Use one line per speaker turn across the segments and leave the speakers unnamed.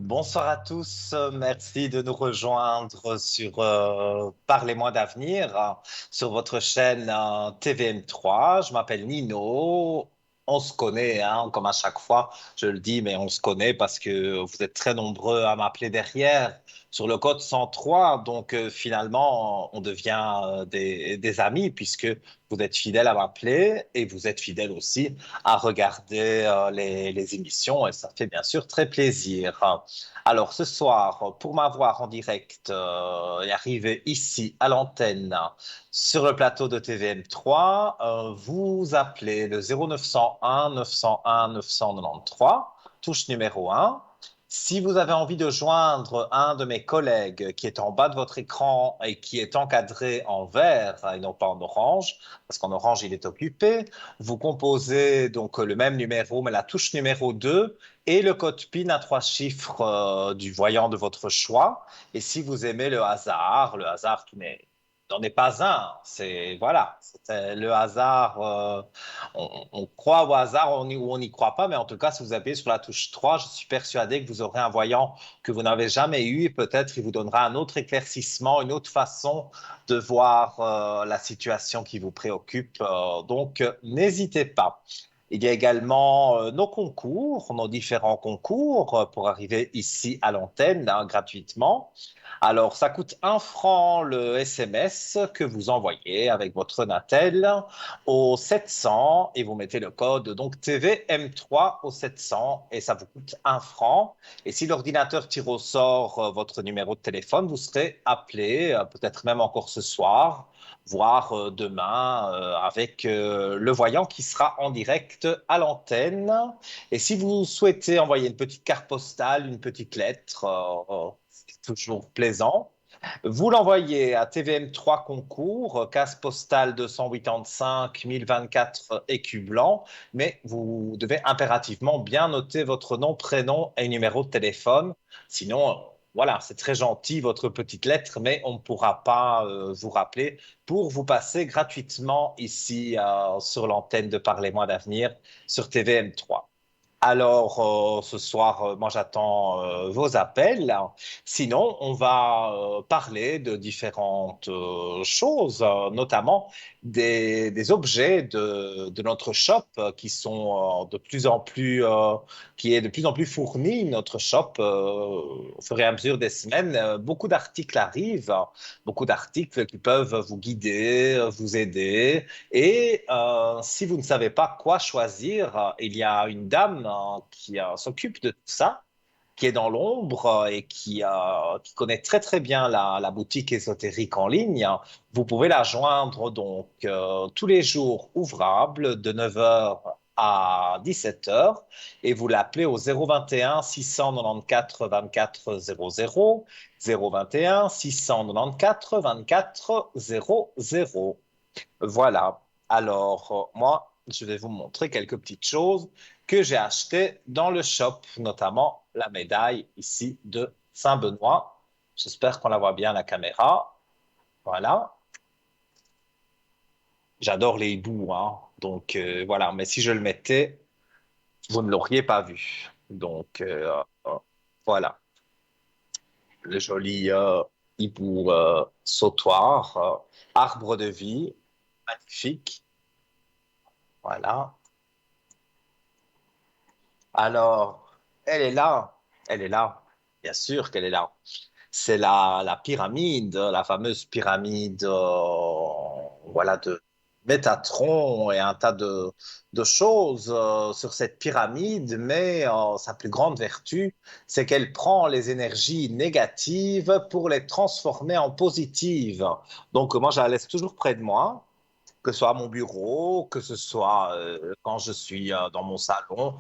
Bonsoir à tous, merci de nous rejoindre sur Parlez-moi d'avenir sur votre chaîne TVM3. Je m'appelle Nino. On se connaît, hein, comme à chaque fois, je le dis, mais on se connaît parce que vous êtes très nombreux à m'appeler derrière sur le code 103. Donc finalement, on devient des amis puisque vous êtes fidèles à m'appeler et vous êtes fidèles aussi à regarder les émissions et ça fait bien sûr très plaisir. Alors, ce soir, pour m'avoir en direct et arriver ici à l'antenne sur le plateau de TVM3, vous appelez le 0901 901 993, touche numéro 1. Si vous avez envie de joindre un de mes collègues qui est en bas de votre écran et qui est encadré en vert et non pas en orange, parce qu'en orange il est occupé, vous composez donc le même numéro, mais la touche numéro 2 et le code PIN à 3 chiffres du voyant de votre choix. Et si vous aimez le hasard qui n'en est pas un, c'est voilà, c'est le hasard. On croit au hasard ou on n'y croit pas, mais en tout cas, si vous appuyez sur la touche 3, je suis persuadé que vous aurez un voyant que vous n'avez jamais eu et peut-être il vous donnera un autre éclaircissement, une autre façon de voir la situation qui vous préoccupe. Donc, n'hésitez pas. Il y a également nos concours, nos différents concours pour arriver ici à l'antenne hein, gratuitement. Alors, ça coûte 1 franc le SMS que vous envoyez avec votre Natel au 700 et vous mettez le code donc TVM3 au 700 et ça vous coûte 1 franc. Et si l'ordinateur tire au sort votre numéro de téléphone, vous serez appelé, peut-être même encore ce soir, voire demain avec le voyant qui sera en direct à l'antenne. Et si vous souhaitez envoyer une petite carte postale, une petite lettre, c'est toujours plaisant. Vous l'envoyez à TVM3 Concours, case postale 285 1024 écu blanc, mais vous devez impérativement bien noter votre nom, prénom et numéro de téléphone. Sinon, voilà, c'est très gentil votre petite lettre, mais on ne pourra pas vous rappeler pour vous passer gratuitement ici sur l'antenne de Parlez-moi d'avenir sur TVM3. Alors, ce soir, moi, j'attends vos appels. Sinon, on va parler de différentes choses, notamment des objets de notre shop qui sont de plus en plus, qui est de plus en plus fourni. Notre shop, au fur et à mesure des semaines, beaucoup d'articles arrivent, beaucoup d'articles qui peuvent vous guider, vous aider. Et si vous ne savez pas quoi choisir, il y a une dame qui s'occupe de tout ça, qui est dans l'ombre et qui connaît très très bien la boutique ésotérique en ligne. Vous pouvez la joindre donc tous les jours ouvrables de 9 heures à 17 heures et vous l'appelez au 021 694 24 00 021 694 24 00. Voilà. Alors, moi, je vais vous montrer quelques petites choses que j'ai achetées dans le shop, notamment la médaille ici de Saint-Benoît. J'espère qu'on la voit bien à la caméra. Voilà. J'adore les hiboux, hein. Donc, voilà. Mais si je le mettais, vous ne l'auriez pas vu. Donc, voilà. Le joli hibou sautoir, arbre de vie, magnifique. Voilà. Alors, elle est là, elle est là, bien sûr qu'elle est là. C'est la pyramide, la fameuse pyramide voilà, de Métatron et un tas de choses sur cette pyramide, mais sa plus grande vertu, c'est qu'elle prend les énergies négatives pour les transformer en positives. Donc, moi, je la laisse toujours près de moi que ce soit à mon bureau, que ce soit quand je suis dans mon salon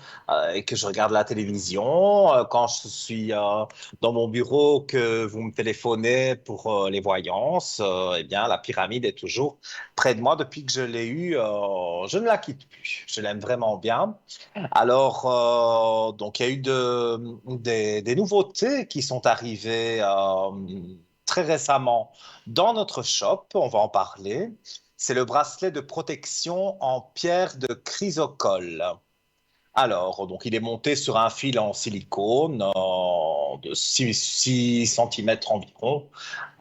et que je regarde la télévision, quand je suis dans mon bureau, que vous me téléphonez pour les voyances, eh bien, la pyramide est toujours près de moi depuis que je l'ai eue. Je ne la quitte plus. Je l'aime vraiment bien. Alors, donc, il y a eu des nouveautés qui sont arrivées très récemment dans notre shop. On va en parler. C'est le bracelet de protection en pierre de chrysocole. Alors, donc, il est monté sur un fil en silicone. de 6 centimètres environ.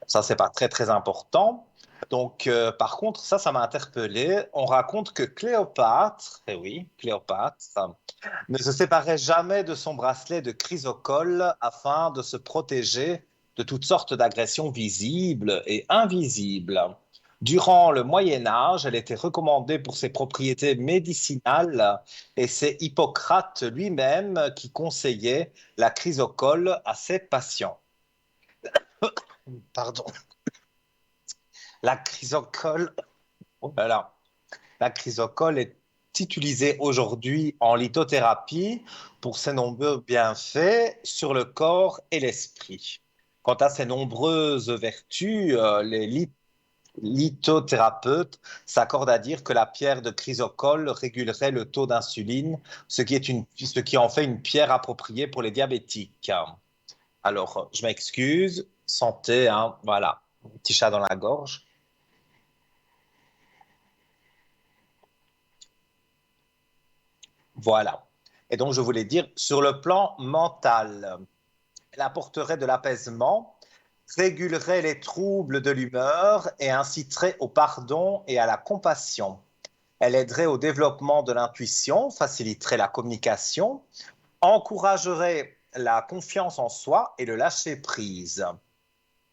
Ça, c'est pas très, très important. Donc, par contre, ça m'a interpellé. On raconte que Cléopâtre, eh oui, Cléopâtre, ne se séparait jamais de son bracelet de chrysocole afin de se protéger de toutes sortes d'agressions visibles et invisibles. Durant le Moyen Âge, elle était recommandée pour ses propriétés médicinales et c'est Hippocrate lui-même qui conseillait la chrysocole à ses patients. Pardon. La chrysocole, oh là là. La chrysocole est utilisée aujourd'hui en lithothérapie pour ses nombreux bienfaits sur le corps et l'esprit. Quant à ses nombreuses vertus, les lithothérapeutes s'accordent à dire que la pierre de chrysocole régulerait le taux d'insuline, ce qui en fait une pierre appropriée pour les diabétiques. Alors, je m'excuse, santé, hein, voilà, un petit chat dans la gorge. Voilà. Et donc, je voulais dire, sur le plan mental, elle apporterait de l'apaisement, régulerait les troubles de l'humeur et inciterait au pardon et à la compassion. Elle aiderait au développement de l'intuition, faciliterait la communication, encouragerait la confiance en soi et le lâcher-prise.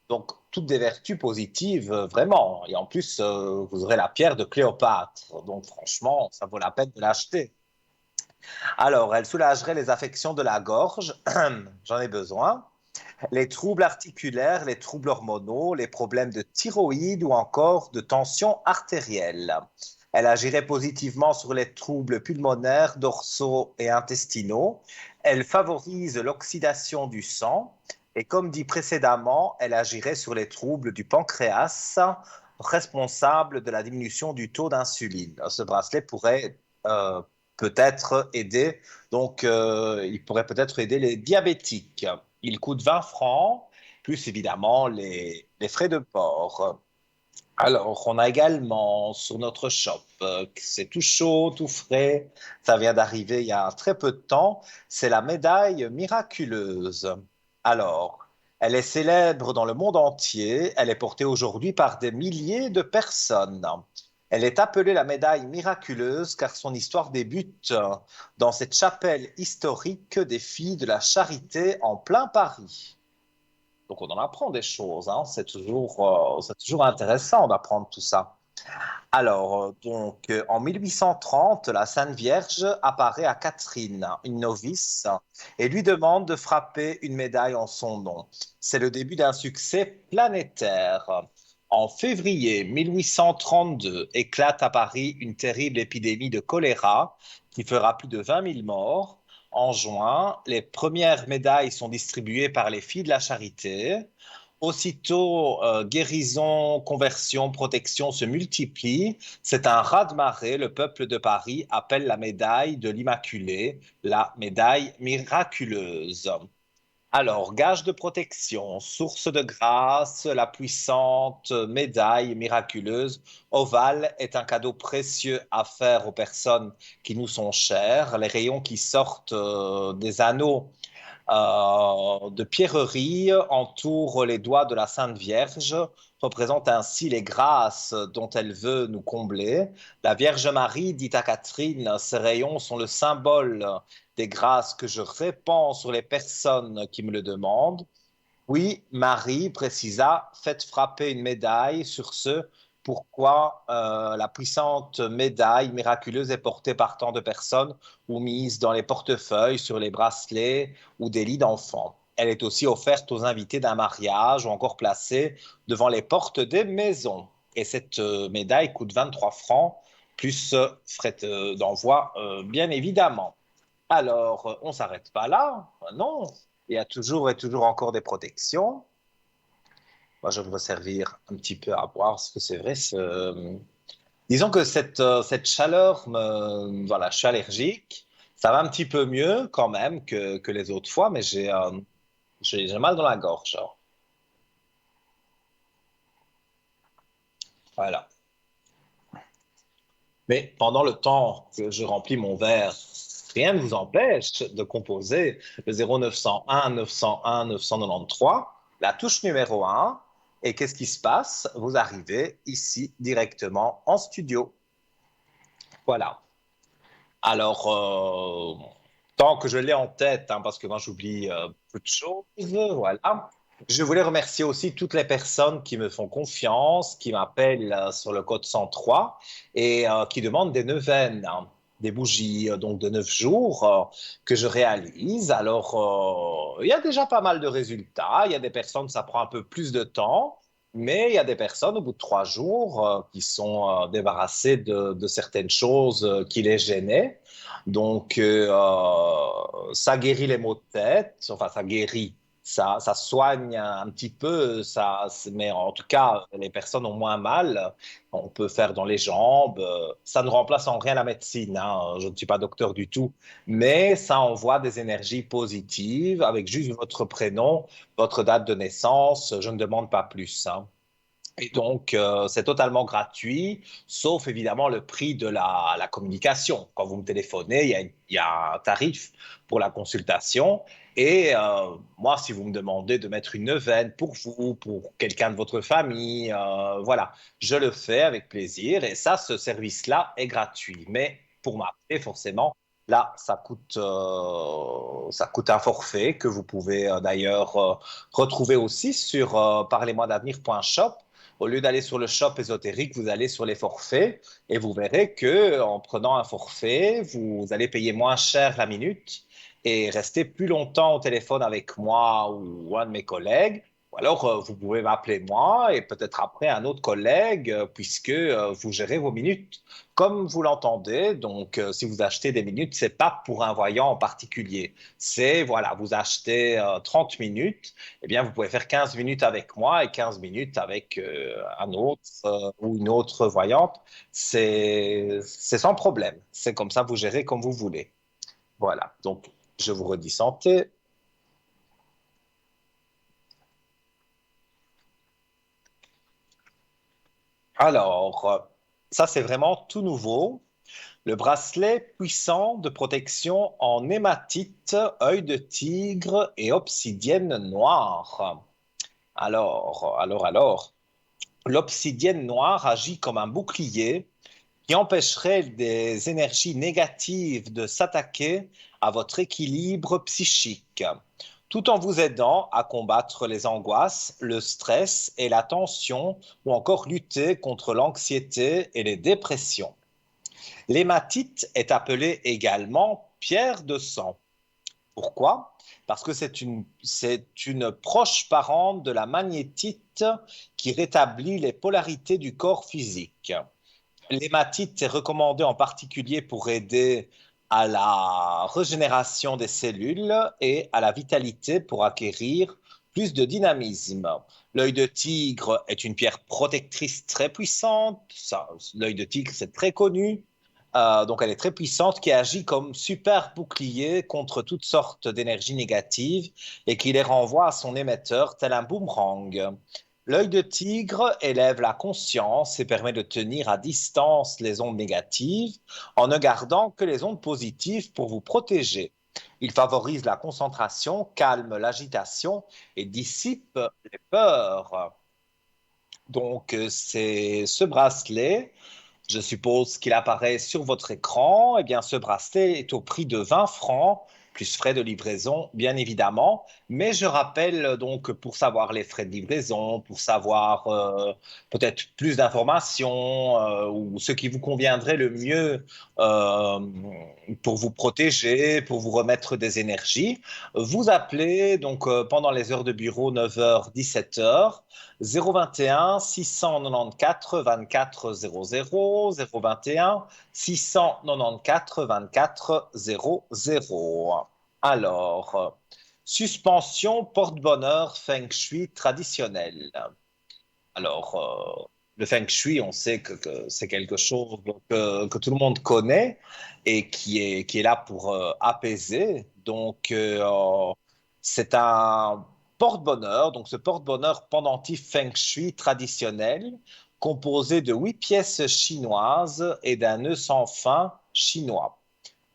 Donc, toutes des vertus positives, vraiment. Et en plus, vous aurez la pierre de Cléopâtre. Donc, franchement, ça vaut la peine de l'acheter. Alors, elle soulagerait les affections de la gorge, j'en ai besoin, les troubles articulaires, les troubles hormonaux, les problèmes de thyroïde ou encore de tension artérielle. Elle agirait positivement sur les troubles pulmonaires, dorsaux et intestinaux. Elle favorise l'oxydation du sang. Et comme dit précédemment, elle agirait sur les troubles du pancréas, responsable de la diminution du taux d'insuline. Ce bracelet pourrait euh, peut-être aider, donc il pourrait peut-être aider les diabétiques. Il coûte 20 francs, plus évidemment les frais de port. Alors, on a également sur notre shop, c'est tout chaud, tout frais, ça vient d'arriver il y a très peu de temps, c'est la médaille miraculeuse. Alors, elle est célèbre dans le monde entier, elle est portée aujourd'hui par des milliers de personnes. Elle est appelée la médaille miraculeuse car son histoire débute dans cette chapelle historique des Filles de la Charité en plein Paris. Donc on en apprend des choses, hein. C'est toujours intéressant d'apprendre tout ça. Alors, en 1830, la Sainte Vierge apparaît à Catherine, une novice, et lui demande de frapper une médaille en son nom. C'est le début d'un succès planétaire. En février 1832, éclate à Paris une terrible épidémie de choléra qui fera plus de 20 000 morts. En juin, les premières médailles sont distribuées par les Filles de la Charité. Aussitôt, guérison, conversion, protection se multiplient. C'est un raz-de-marée. Le peuple de Paris appelle la médaille de l'Immaculée la médaille miraculeuse. Alors, gage de protection, source de grâce, la puissante médaille miraculeuse ovale est un cadeau précieux à faire aux personnes qui nous sont chères. Les rayons qui sortent des anneaux de pierreries entourent les doigts de la Sainte Vierge, représentent ainsi les grâces dont elle veut nous combler. La Vierge Marie dit à Catherine, ces rayons sont le symbole des grâces que je répands sur les personnes qui me le demandent. Oui, Marie précisa, faites frapper une médaille sur ce pourquoi la puissante médaille miraculeuse est portée par tant de personnes ou mise dans les portefeuilles, sur les bracelets ou des lits d'enfants. Elle est aussi offerte aux invités d'un mariage ou encore placée devant les portes des maisons. Et cette médaille coûte 23 francs, plus frais d'envoi, bien évidemment. Alors, on ne s'arrête pas là, non. Il y a toujours et toujours encore des protections. Moi, je vais me servir un petit peu à boire, parce que c'est vrai, disons que cette chaleur, voilà, je suis allergique. Ça va un petit peu mieux quand même que les autres fois, mais j'ai mal dans la gorge. Voilà. Mais pendant le temps que je remplis mon verre Rien ne vous empêche de composer le 0901 901 993, la touche numéro un. Et qu'est-ce qui se passe? Vous arrivez ici directement en studio. Voilà. Alors, tant que je l'ai en tête, hein, parce que moi j'oublie peu de choses, voilà. Je voulais remercier aussi toutes les personnes qui me font confiance, qui m'appellent sur le code 103 et qui demandent des neuvaines, hein, des bougies donc de 9 jours que je réalise. Alors, il y a déjà pas mal de résultats. Il y a des personnes, ça prend un peu plus de temps. Mais il y a des personnes, au bout de 3 jours, qui sont débarrassées de certaines choses qui les gênaient. Donc, ça guérit les maux de tête, enfin, ça guérit, ça soigne un petit peu, mais en tout cas, les personnes ont moins mal. On peut faire dans les jambes. Ça ne remplace en rien la médecine, hein. Je ne suis pas docteur du tout, mais ça envoie des énergies positives avec juste votre prénom, votre date de naissance. Je ne demande pas plus, hein. Et donc, c'est totalement gratuit, sauf évidemment le prix de la communication. Quand vous me téléphonez, il y a un tarif pour la consultation. Et moi, si vous me demandez de mettre une neuvaine pour vous, pour quelqu'un de votre famille, voilà, je le fais avec plaisir. Et ça, ce service-là est gratuit. Mais pour m'appeler, forcément, là, ça coûte un forfait que vous pouvez d'ailleurs retrouver aussi sur parlez-moi-d'avenir.shop. Au lieu d'aller sur le shop ésotérique, vous allez sur les forfaits et vous verrez que en prenant un forfait, vous allez payer moins cher la minute et rester plus longtemps au téléphone avec moi ou un de mes collègues. Ou alors, vous pouvez m'appeler moi et peut-être après un autre collègue, puisque vous gérez vos minutes comme vous l'entendez. Donc, si vous achetez des minutes, c'est pas pour un voyant en particulier. C'est, voilà, vous achetez 30 minutes, eh bien, vous pouvez faire 15 minutes avec moi et 15 minutes avec un autre ou une autre voyante. C'est sans problème. C'est comme ça, vous gérez comme vous voulez. Voilà. Donc, je vous redis santé. Alors, ça, c'est vraiment tout nouveau. Le bracelet puissant de protection en hématite, œil de tigre et obsidienne noire. Alors, l'obsidienne noire agit comme un bouclier qui empêcherait des énergies négatives de s'attaquer à votre équilibre psychique, tout en vous aidant à combattre les angoisses, le stress et la tension, ou encore lutter contre l'anxiété et les dépressions. L'hématite est appelée également pierre de sang. Pourquoi? Parce que c'est une proche parente de la magnétite qui rétablit les polarités du corps physique. L'hématite est recommandée en particulier pour aider à la régénération des cellules et à la vitalité pour acquérir plus de dynamisme. L'œil de tigre est une pierre protectrice très puissante. L'œil de tigre, c'est très connu. Donc, elle est très puissante, qui agit comme super bouclier contre toutes sortes d'énergies négatives et qui les renvoie à son émetteur tel un boomerang. L'œil de tigre élève la conscience et permet de tenir à distance les ondes négatives en ne gardant que les ondes positives pour vous protéger. Il favorise la concentration, calme l'agitation et dissipe les peurs. Donc, c'est ce bracelet, je suppose qu'il apparaît sur votre écran. Eh bien, ce bracelet est au prix de 20 francs, plus frais de livraison, bien évidemment. Mais je rappelle donc, pour savoir les frais de livraison, pour savoir peut-être plus d'informations ou ce qui vous conviendrait le mieux euh, pour vous protéger, pour vous remettre des énergies, vous appelez donc pendant les heures de bureau 9h, 17h. 021 694 24 00 021 694 24 00. Alors, suspension porte-bonheur feng shui traditionnel. Alors, le feng shui, on sait que c'est quelque chose que tout le monde connaît et qui est là pour apaiser. Donc, c'est un porte-bonheur. Donc, ce porte-bonheur pendentif feng shui traditionnel, composé de 8 pièces chinoises et d'un nœud sans fin chinois.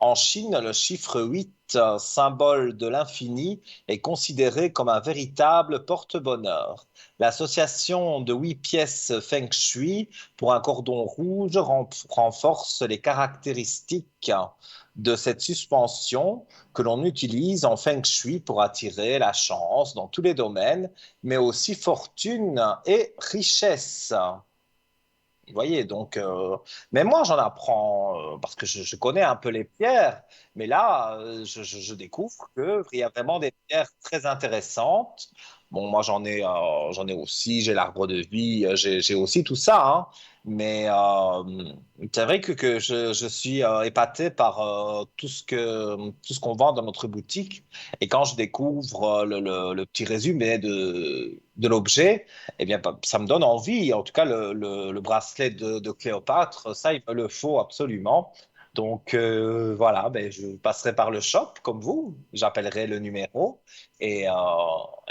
En Chine, le chiffre 8, symbole de l'infini, est considéré comme un véritable porte-bonheur. L'association de 8 pièces Feng Shui pour un cordon rouge renforce les caractéristiques de cette suspension que l'on utilise en Feng Shui pour attirer la chance dans tous les domaines, mais aussi fortune et richesse. Vous voyez, donc, mais moi j'en apprends parce que je connais un peu les pierres, mais là je découvre qu'il y a vraiment des pierres très intéressantes. Bon, moi j'en ai aussi, j'ai l'arbre de vie, j'ai aussi tout ça, hein. Mais c'est vrai que je suis épaté par tout ce qu'on vend dans notre boutique. Et quand je découvre le petit résumé de l'objet, eh bien, ça me donne envie. En tout cas, le bracelet de Cléopâtre, ça, il me le faut absolument. Donc, voilà, ben, je passerai par le shop comme vous, j'appellerai le numéro et, euh,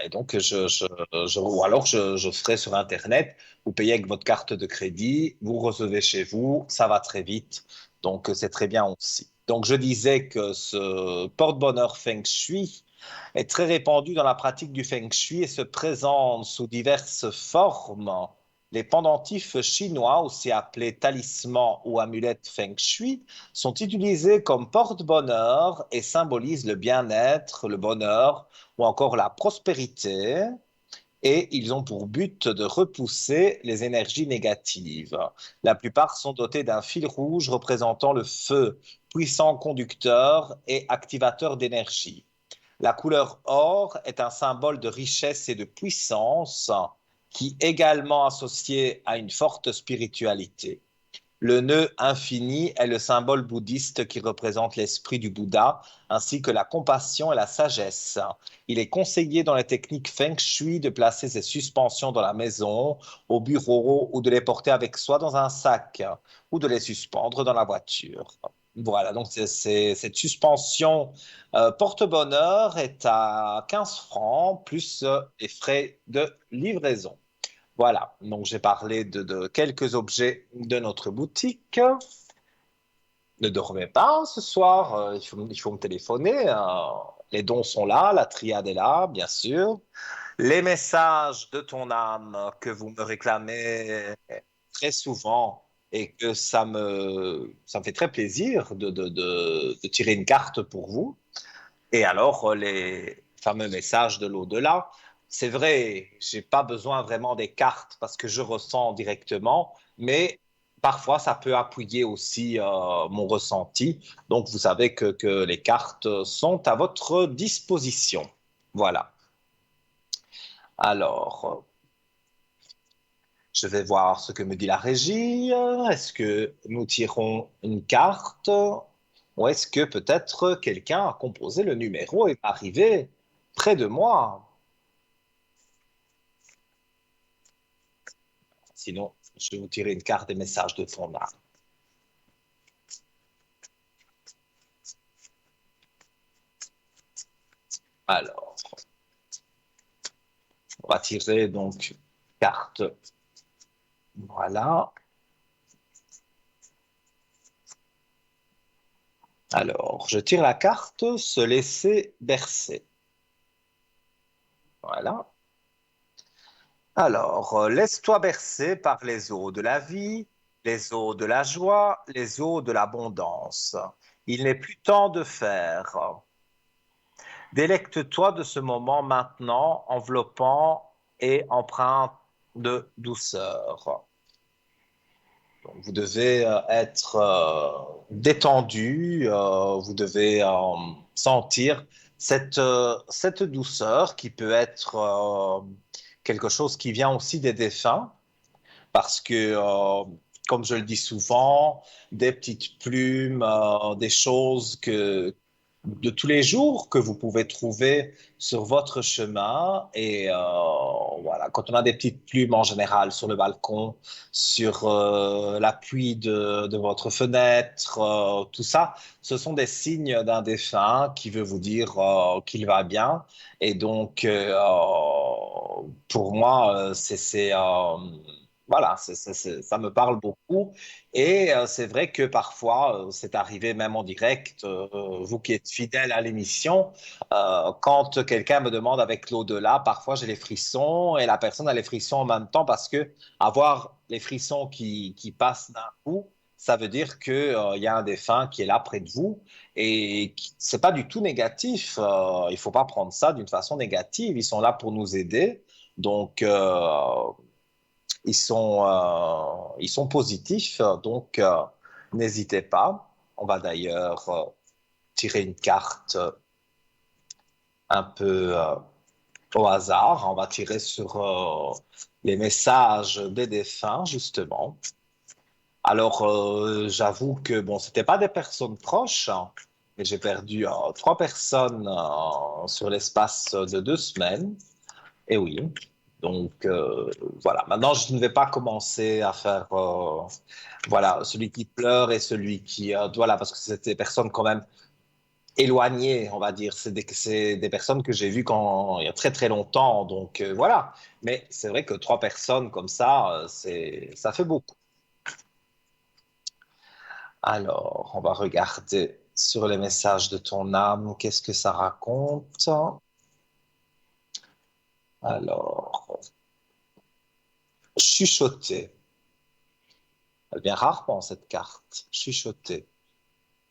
et donc, ou alors je ferai sur Internet, vous payez avec votre carte de crédit, vous recevez chez vous, ça va très vite. Donc, c'est très bien aussi. Donc, je disais que ce porte-bonheur Feng Shui, est très répandu dans la pratique du feng shui et se présente sous diverses formes. Les pendentifs chinois, aussi appelés talismans ou amulettes feng shui, sont utilisés comme porte-bonheur et symbolisent le bien-être, le bonheur ou encore la prospérité. Et ils ont pour but de repousser les énergies négatives. La plupart sont dotés d'un fil rouge représentant le feu, puissant conducteur et activateur d'énergie. La couleur or est un symbole de richesse et de puissance qui est également associé à une forte spiritualité. Le nœud infini est le symbole bouddhiste qui représente l'esprit du Bouddha, ainsi que la compassion et la sagesse. Il est conseillé dans les techniques Feng Shui de placer ces suspensions dans la maison, au bureau ou de les porter avec soi dans un sac ou de les suspendre dans la voiture. Voilà, donc cette suspension porte-bonheur est à 15 francs plus les frais de livraison. Voilà, donc j'ai parlé de quelques objets de notre boutique. Ne dormez pas ce soir, il faut me téléphoner. Les dons sont là, la triade est là, bien sûr. Les messages de ton âme que vous me réclamez très souvent et que ça me fait très plaisir de tirer une carte pour vous. Et alors, les fameux messages de l'au-delà, c'est vrai, j'ai pas besoin vraiment des cartes parce que je ressens directement, mais parfois ça peut appuyer aussi mon ressenti. Donc, vous savez que les cartes sont à votre disposition. Voilà. Alors, je vais voir ce que me dit la régie. Est-ce que nous tirons une carte ou est-ce que peut-être quelqu'un a composé le numéro et est arrivé près de moi? Sinon, je vais vous tirer une carte des messages de ton âme. Alors, on va tirer donc carte. Voilà. Alors, je tire la carte, se laisser bercer. Voilà. Alors, laisse-toi bercer par les eaux de la vie, les eaux de la joie, les eaux de l'abondance. Il n'est plus temps de faire. Délecte-toi de ce moment maintenant, enveloppant et empreint de douceur. Donc, vous devez être détendu, vous devez sentir cette douceur qui peut être quelque chose qui vient aussi des défunts, parce que, comme je le dis souvent, des petites plumes, des choses de tous les jours que vous pouvez trouver sur votre chemin. Et voilà, quand on a des petites plumes en général sur le balcon, sur l'appui de votre fenêtre, tout ça, ce sont des signes d'un défunt qui veut vous dire qu'il va bien. Et donc, pour moi, c'est Voilà, ça me parle beaucoup. Et c'est vrai que parfois, c'est arrivé même en direct, vous qui êtes fidèle à l'émission, quand quelqu'un me demande avec l'au-delà, parfois j'ai les frissons et la personne a les frissons en même temps parce que avoir les frissons qui passent d'un coup, ça veut dire que, il y a un défunt qui est là près de vous et c'est pas du tout négatif. Il faut pas prendre ça d'une façon négative. Ils sont là pour nous aider. Donc, ils sont positifs, donc n'hésitez pas. On va d'ailleurs tirer une carte un peu au hasard. On va tirer sur les messages des défunts, justement. Alors, j'avoue que, bon, c'était pas des personnes proches, hein, mais j'ai perdu trois personnes sur l'espace de 2 semaines. Et oui. Donc voilà. Maintenant, je ne vais pas commencer à faire voilà celui qui pleure et celui qui voilà parce que c'est des personnes quand même éloignées, on va dire. C'est des personnes que j'ai vues quand il y a très très longtemps. Donc voilà. Mais c'est vrai que trois personnes comme ça, ça fait beaucoup. Alors, on va regarder sur les messages de ton âme. Qu'est-ce que ça raconte? Alors, chuchoter. Elle vient rarement, cette carte. Chuchoter.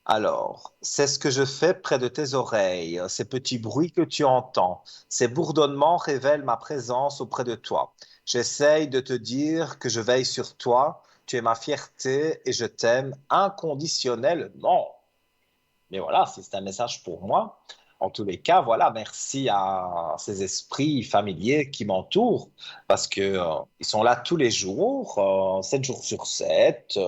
Alors, c'est ce que je fais près de tes oreilles, ces petits bruits que tu entends. Ces bourdonnements révèlent ma présence auprès de toi. J'essaye de te dire que je veille sur toi. Tu es ma fierté et je t'aime inconditionnellement. Mais voilà, si c'est un message pour moi. En tous les cas, voilà, merci à ces esprits familiers qui m'entourent parce que ils sont là tous les jours, 7 jours sur 7,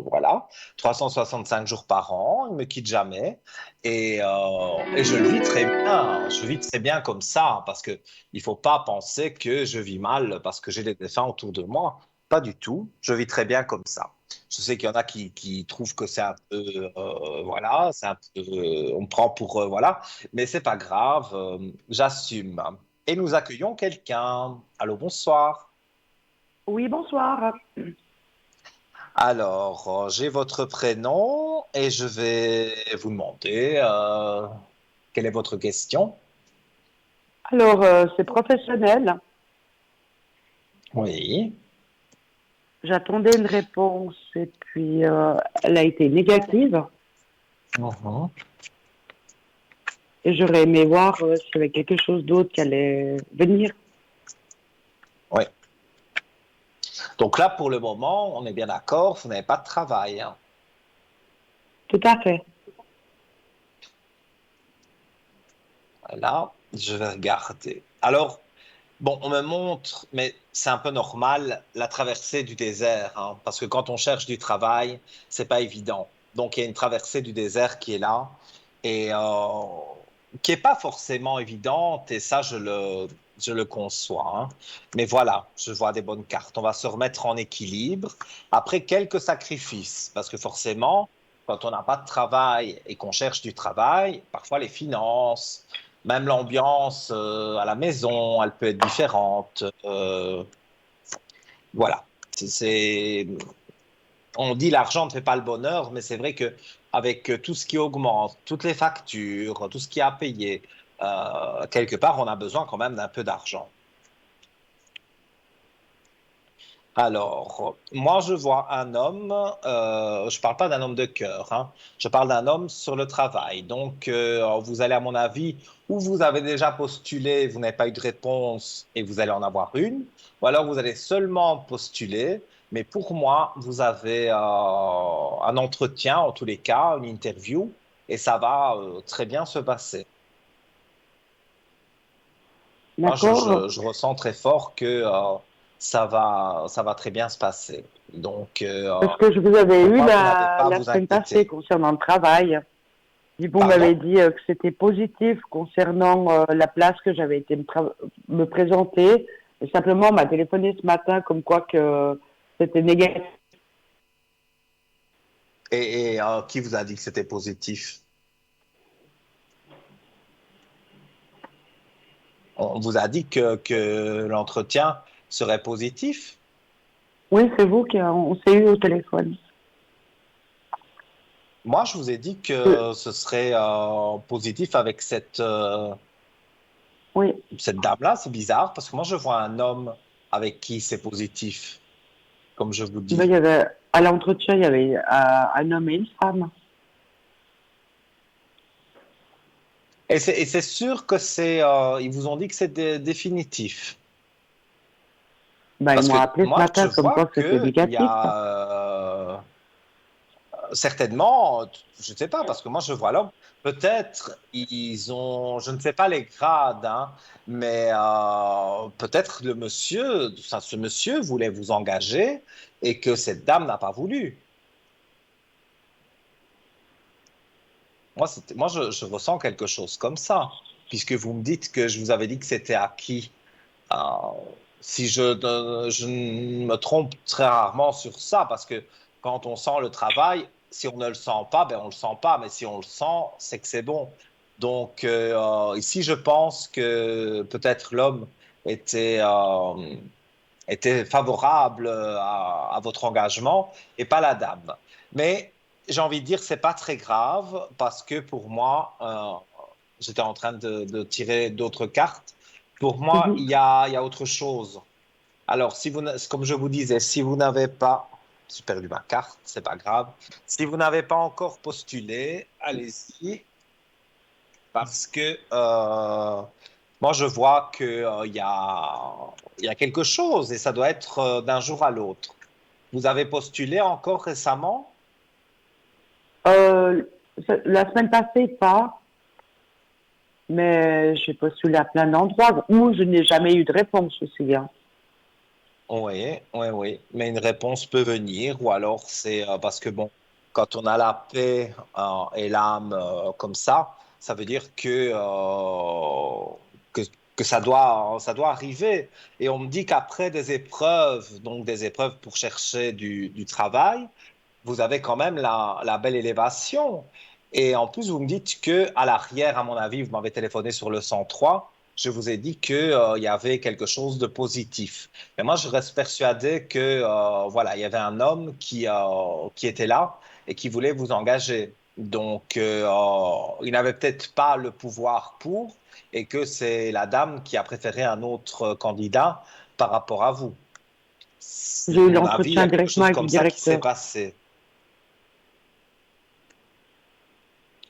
voilà, 365 jours par an, ils me quittent jamais et je le vis très bien, je vis très bien comme ça parce que il faut pas penser que je vis mal parce que j'ai des défunts autour de moi, pas du tout, je vis très bien comme ça. Je sais qu'il y en a qui trouvent que c'est un peu, voilà, c'est un peu, on me prend pour, voilà, mais c'est pas grave, j'assume. Et nous accueillons quelqu'un. Allô, bonsoir.
Oui, bonsoir.
Alors, j'ai votre prénom et je vais vous demander quelle est votre question.
Alors, c'est professionnel.
Oui.
J'attendais une réponse et puis elle a été négative.
Mhm.
Et j'aurais aimé voir s'il y avait quelque chose d'autre qui allait venir.
Oui. Donc là, pour le moment, on est bien d'accord, vous n'avez pas de travail, hein.
Tout à fait.
Là, je vais regarder. Alors, bon, on me montre, mais c'est un peu normal, la traversée du désert, hein, parce que quand on cherche du travail, c'est pas évident. Donc, il y a une traversée du désert qui est là et qui est pas forcément évidente, et ça, je le conçois, hein. Mais voilà, je vois des bonnes cartes. On va se remettre en équilibre après quelques sacrifices, parce que forcément, quand on n'a pas de travail et qu'on cherche du travail, parfois les finances, même l'ambiance à la maison, elle peut être différente. Voilà. On dit l'argent ne fait pas le bonheur, mais c'est vrai que avec tout ce qui augmente, toutes les factures, tout ce qui a à payer, quelque part, on a besoin quand même d'un peu d'argent. Alors, moi, je vois un homme, je parle pas d'un homme de cœur, hein, je parle d'un homme sur le travail. Donc, vous allez, à mon avis, ou vous avez déjà postulé, vous n'avez pas eu de réponse et vous allez en avoir une, ou alors vous allez seulement postuler, mais pour moi, vous avez un entretien, en tous les cas, une interview, et ça va très bien se passer. Moi,
D'accord.
je ressens très fort que ça va très bien se passer. Donc,
Parce que je vous avais
pour
eu
moi, vous n'avez pas à
la
vous
semaine passée
inquiéter.
concernant le travail. Et vous m'avez
Pardon?
dit que c'était positif concernant la place que j'avais été me présenter. Et simplement, on m'a téléphoné ce matin comme quoi que c'était négatif.
Et qui vous a dit que c'était positif? On vous a dit que l'entretien serait positif?
Oui, c'est vous qui on s'est eu au téléphone.
Moi, je vous ai dit
Euh,
que ce serait positif avec
oui,
cette dame-là. C'est bizarre parce que moi, je vois un homme avec qui c'est positif, comme je vous
ben, il
dis.
y avait, à l'entretien, il y avait un homme et une femme.
Et c'est sûr que ils vous ont dit que c'est définitif.
Ben, ils
Parce
m'ont
que
appelé ce
moi, je
matin comme
vois
quoi c'était
qu'il y
négatif.
a certainement, je ne sais pas, parce que moi, je vois l'homme. Peut-être ils ont, je ne sais pas les grades, hein, mais peut-être ce monsieur voulait vous engager et que cette dame n'a pas voulu. Moi, je ressens quelque chose comme ça, puisque vous me dites que je vous avais dit que c'était acquis. Euh, si je ne me trompe très rarement sur ça, parce que quand on sent le travail, si on ne le sent pas, ben on le sent pas, mais si on le sent, c'est que c'est bon. Donc ici, je pense que peut-être l'homme était, était favorable à votre engagement et pas la dame. Mais j'ai envie de dire, c'est pas très grave parce que pour moi, j'étais en train de tirer d'autres cartes. Pour moi,
Mhm.
il y a autre chose. Alors, si vous, comme je vous disais, si vous n'avez pas, j'ai perdu ma carte, c'est pas grave. Si vous n'avez pas encore postulé, allez-y parce que moi, je vois que il y a quelque chose et ça doit être d'un jour à l'autre. Vous avez postulé encore récemment?
Euh, la semaine passée, pas, mais j'ai postulé à plein d'endroits où je n'ai jamais eu de réponse aussi bien.
Oui, oui, oui. Mais une réponse peut venir ou alors c'est parce que bon, quand on a la paix et l'âme comme ça veut dire que, que ça doit arriver. Et on me dit qu'après des épreuves, donc des épreuves pour chercher du travail, vous avez quand même la belle élévation. Et en plus, vous me dites que à l'arrière, à mon avis, vous m'avez téléphoné sur le 103, je vous ai dit que, il y avait quelque chose de positif. Mais moi, je reste persuadé que, voilà, il y avait un homme qui était là et qui voulait vous engager. Donc, il n'avait peut-être pas le pouvoir pour, et que c'est la dame qui a préféré un autre candidat par rapport à vous.
J'ai
C'est
eu
mon avis, il y
l'entretien
a quelque
directement
chose
avec le
comme ça qui s'est
directeur.
passé.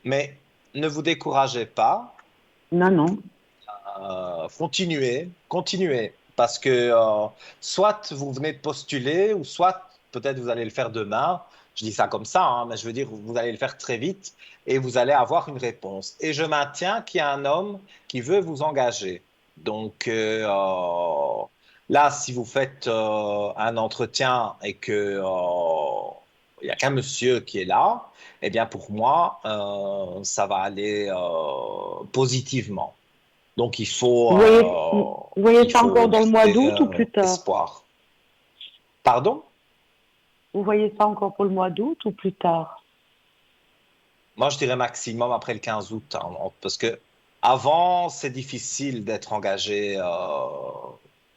Mais ne vous découragez pas,
Non, non.
continuez, continuez, parce que soit vous venez de postuler, ou soit peut-être vous allez le faire demain. Je dis ça comme ça, hein, mais je veux dire, vous allez le faire très vite et vous allez avoir une réponse. Et je maintiens qu'il y a un homme qui veut vous engager. Donc là, si vous faites un entretien et que il y a qu'un monsieur qui est là, eh bien pour moi, ça va aller positivement. Donc
Vous voyez
il
ça encore
faut
dans le mois
garder
d'août ou plus tard?
espoir. Pardon?
Vous voyez ça encore pour le mois d'août ou plus tard?
Moi, je dirais maximum après le 15 août, hein, parce que avant, c'est difficile d'être engagé.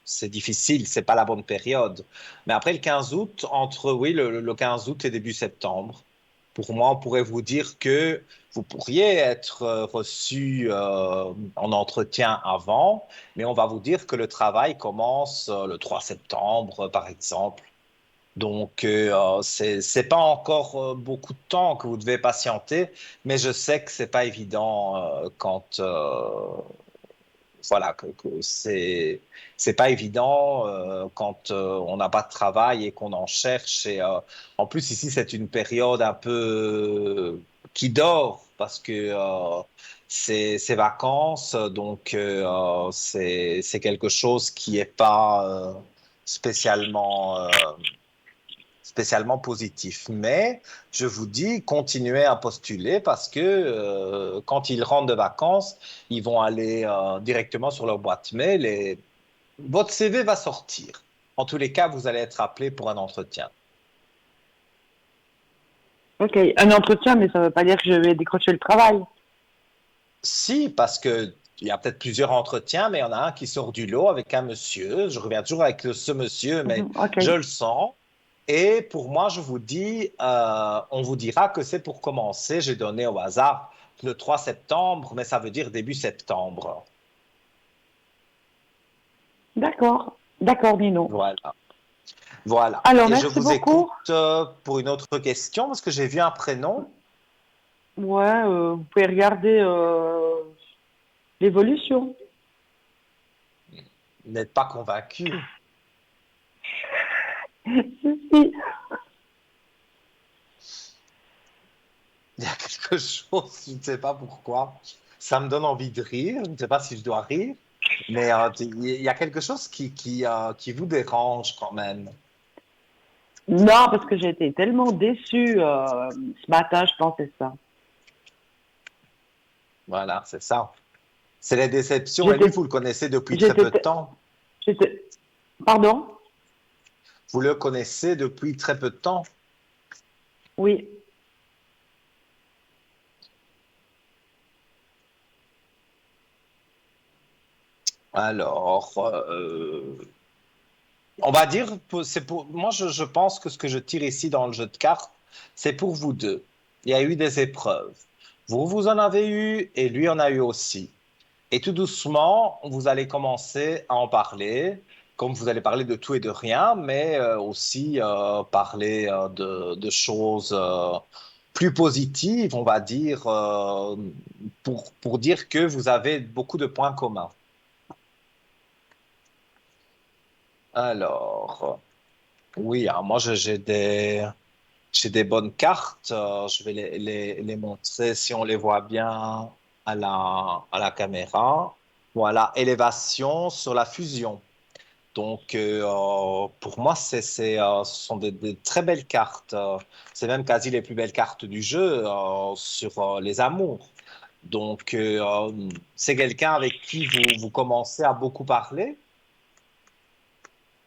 C'est difficile, c'est pas la bonne période. Mais après le 15 août, entre oui, le 15 août et début septembre, pour moi, on pourrait vous dire que vous pourriez être reçu en entretien avant, mais on va vous dire que le travail commence le 3 septembre, par exemple. Donc, c'est pas encore beaucoup de temps que vous devez patienter, mais je sais que c'est pas évident quand voilà que c'est pas évident quand on n'a pas de travail et qu'on en cherche. Et en plus ici c'est une période un peu qui dort parce que c'est vacances, donc c'est quelque chose qui est pas spécialement spécialement positif. Mais je vous dis, continuez à postuler parce que quand ils rentrent de vacances, ils vont aller directement sur leur boîte mail et votre CV va sortir. En tous les cas, vous allez être appelé pour un entretien.
Ok, un entretien, mais ça ne veut pas dire que je vais décrocher le travail.
Si, parce que il y a peut-être plusieurs entretiens, mais il y en a un qui sort du lot avec un monsieur. Je reviens toujours avec ce monsieur, mais
Ok.
je le sens. Et pour moi, je vous dis, on vous dira que c'est pour commencer. J'ai donné au hasard le 3 septembre, mais ça veut dire début septembre.
D'accord. D'accord, Nino.
Voilà. Voilà.
Alors,
Et je
merci
vous écoute
beaucoup.
pour une autre question, parce que j'ai vu un prénom.
Ouais, vous pouvez regarder l'évolution.
Vous n'êtes pas convaincu.
Si, si.
Il y a quelque chose, je ne sais pas pourquoi. Ça me donne envie de rire. Je ne sais pas si je dois rire, mais il y a quelque chose qui vous dérange quand même.
Non, parce que j'ai été tellement déçue ce matin, je pensais ça.
Voilà, c'est ça. C'est les déceptions. Et lui,
J'étais,
vous le connaissez depuis très
j'étais,
peu de temps.
j'étais, pardon?
Vous le connaissez depuis très peu de temps.
Oui.
Alors, on va dire, moi, je pense que ce que je tire ici dans le jeu de cartes, c'est pour vous deux. Il y a eu des épreuves. Vous en avez eu et lui en a eu aussi. Et tout doucement, vous allez commencer à en parler, comme vous allez parler de tout et de rien, mais aussi parler de choses plus positives, on va dire, pour dire que vous avez beaucoup de points communs. Alors, oui, hein, moi j'ai des bonnes cartes. Je vais les montrer si on les voit bien à la caméra. Voilà, élévation sur la fusion. Donc, pour moi, ce sont des très belles cartes. C'est même quasi les plus belles cartes du jeu sur les amours. Donc, c'est quelqu'un avec qui vous commencez à beaucoup parler.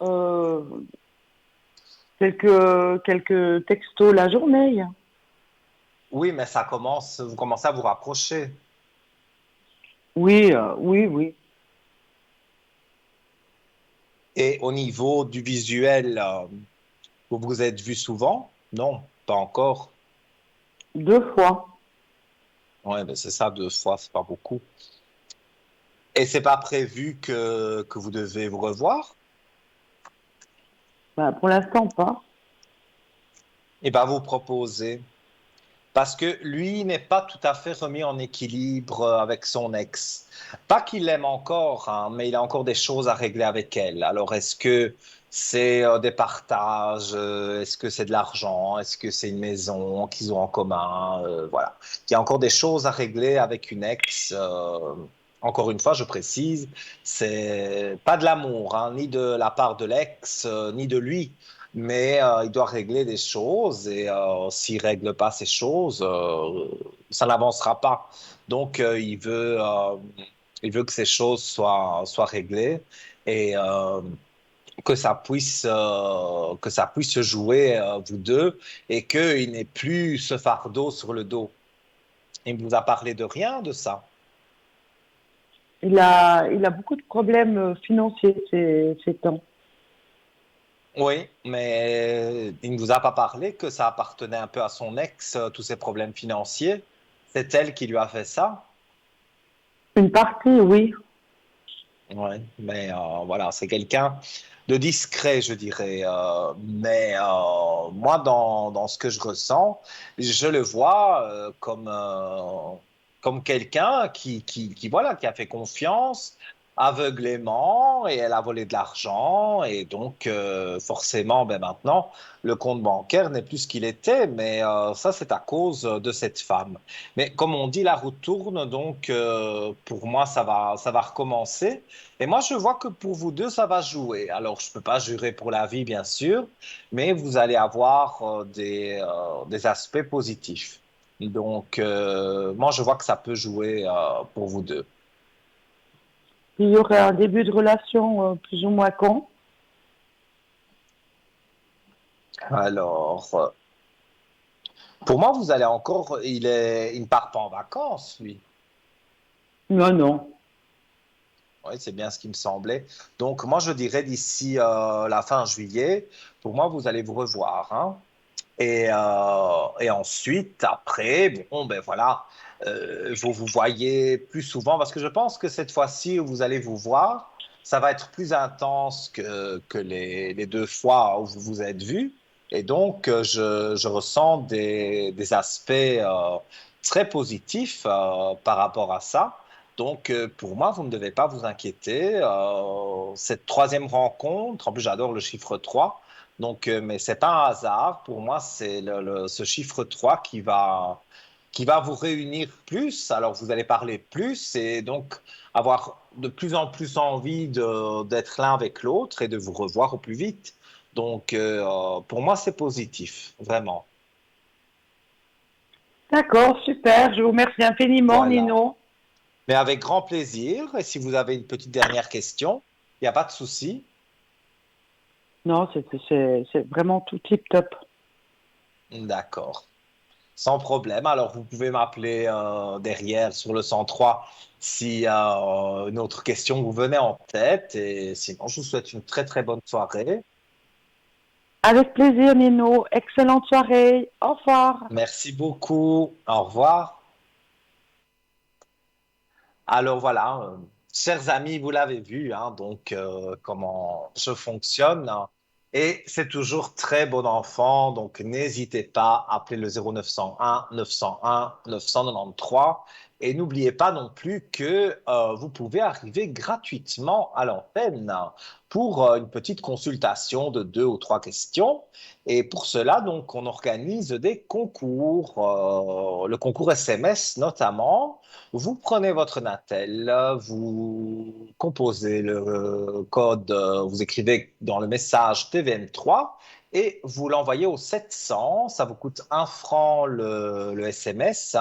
Euh, quelques textos la journée.
Oui, mais vous commencez à vous rapprocher.
Oui, oui, oui.
Et au niveau du visuel, vous vous êtes vu souvent? Non, pas encore.
2 fois.
Ouais, ben c'est ça, 2 fois, c'est pas beaucoup. Et c'est pas prévu que vous devez vous revoir?
Bah, pour l'instant, pas.
Et ben vous proposez. Parce que lui n'est pas tout à fait remis en équilibre avec son ex. Pas qu'il l'aime encore, hein, mais il a encore des choses à régler avec elle. Alors, est-ce que c'est des partages? Est-ce que c'est de l'argent? Est-ce que c'est une maison qu'ils ont en commun? Voilà. Il y a encore des choses à régler avec une ex. Encore une fois, je précise, c'est pas de l'amour, hein, ni de la part de l'ex, ni de lui, mais il doit régler des choses et s'il règle pas ces choses, ça n'avancera pas. Donc il veut que ces choses soient réglées et que ça puisse se jouer vous deux et qu'il n'ait plus ce fardeau sur le dos. Il ne vous a parlé de rien de ça.
Il a beaucoup de problèmes financiers ces temps.
Oui, mais il ne vous a pas parlé que ça appartenait un peu à son ex, tous ses problèmes financiers. C'est elle qui lui a fait ça.
Une partie, oui.
Ouais, mais voilà, c'est quelqu'un de discret, je dirais. Mais moi, dans ce que je ressens, je le vois comme quelqu'un voilà, qui a fait confiance aveuglément et elle a volé de l'argent. Et donc, forcément, ben maintenant, le compte bancaire n'est plus ce qu'il était. Mais ça, c'est à cause de cette femme. Mais comme on dit, la roue tourne. Donc, pour moi, ça va recommencer. Et moi, je vois que pour vous deux, ça va jouer. Alors, je ne peux pas jurer pour la vie, bien sûr, mais vous allez avoir des aspects positifs. Donc, moi, je vois que ça peut jouer pour vous deux.
Il y aurait un début de relation plus ou moins con.
Alors, pour moi, il ne part pas en vacances, lui.
Non, non.
Oui, c'est bien ce qui me semblait. Donc, moi, je dirais d'ici la fin juillet, pour moi, vous allez vous revoir, hein. Et ensuite, après, bon, ben voilà, vous vous voyez plus souvent parce que je pense que cette fois-ci où vous allez vous voir, ça va être plus intense que les deux fois où vous vous êtes vus. Et donc, je ressens des aspects très positifs par rapport à ça. Donc, pour moi, vous ne devez pas vous inquiéter. Cette troisième rencontre, en plus, j'adore le chiffre 3. Donc, mais c'est pas un hasard. Pour moi, c'est ce chiffre 3 qui va vous réunir plus. Alors, vous allez parler plus et donc avoir de plus en plus envie d'être l'un avec l'autre et de vous revoir au plus vite. Donc, pour moi, c'est positif, vraiment.
D'accord, super. Je vous remercie infiniment,
Voilà.
Nino.
Mais avec grand plaisir. Et si vous avez une petite dernière question, il n'y a pas de souci.
Non, c'est vraiment tout tip top.
D'accord. Sans problème. Alors, vous pouvez m'appeler derrière sur le 103 si une autre question vous venait en tête. Et sinon, je vous souhaite une très, très bonne soirée.
Avec plaisir, Nino. Excellente soirée. Au revoir.
Merci beaucoup. Au revoir. Alors voilà, chers amis, vous l'avez vu, hein, donc comment je fonctionne. Et c'est toujours très bon enfant, donc n'hésitez pas à appeler le 0901 901 993. Et n'oubliez pas non plus que vous pouvez arriver gratuitement à l'antenne pour une petite consultation de 2 ou 3 questions. Et pour cela, donc, on organise des concours, le concours SMS notamment. Vous prenez votre Natel, vous composez le code, vous écrivez dans le message TVM3 et vous l'envoyez au 700. Ça vous coûte 1 franc le SMS.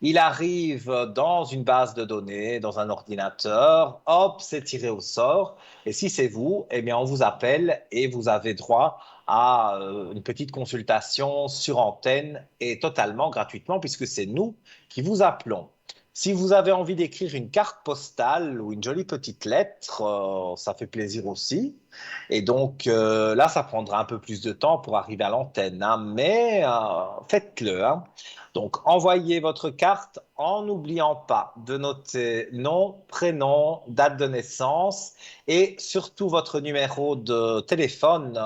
Il arrive dans une base de données, dans un ordinateur. Hop, c'est tiré au sort. Et si c'est vous, eh bien, on vous appelle et vous avez droit à une petite consultation sur antenne et totalement gratuitement puisque c'est nous qui vous appelons. Si vous avez envie d'écrire une carte postale ou une jolie petite lettre, ça fait plaisir aussi. Et donc là, ça prendra un peu plus de temps pour arriver à l'antenne, hein, mais faites-le, hein. Donc envoyez votre carte en n'oubliant pas de noter nom, prénom, date de naissance et surtout votre numéro de téléphone,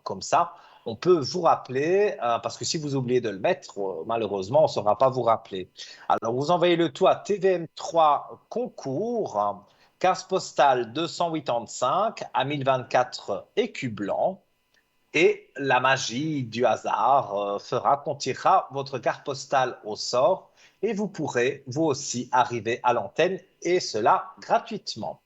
comme ça. On peut vous rappeler, parce que si vous oubliez de le mettre, malheureusement, on ne saura pas vous rappeler. Alors, vous envoyez le tout à TVM3 concours, case postale 285 à 1024 écus blancs. Et la magie du hasard fera qu'on tirera votre carte postale au sort et vous pourrez vous aussi arriver à l'antenne et cela gratuitement.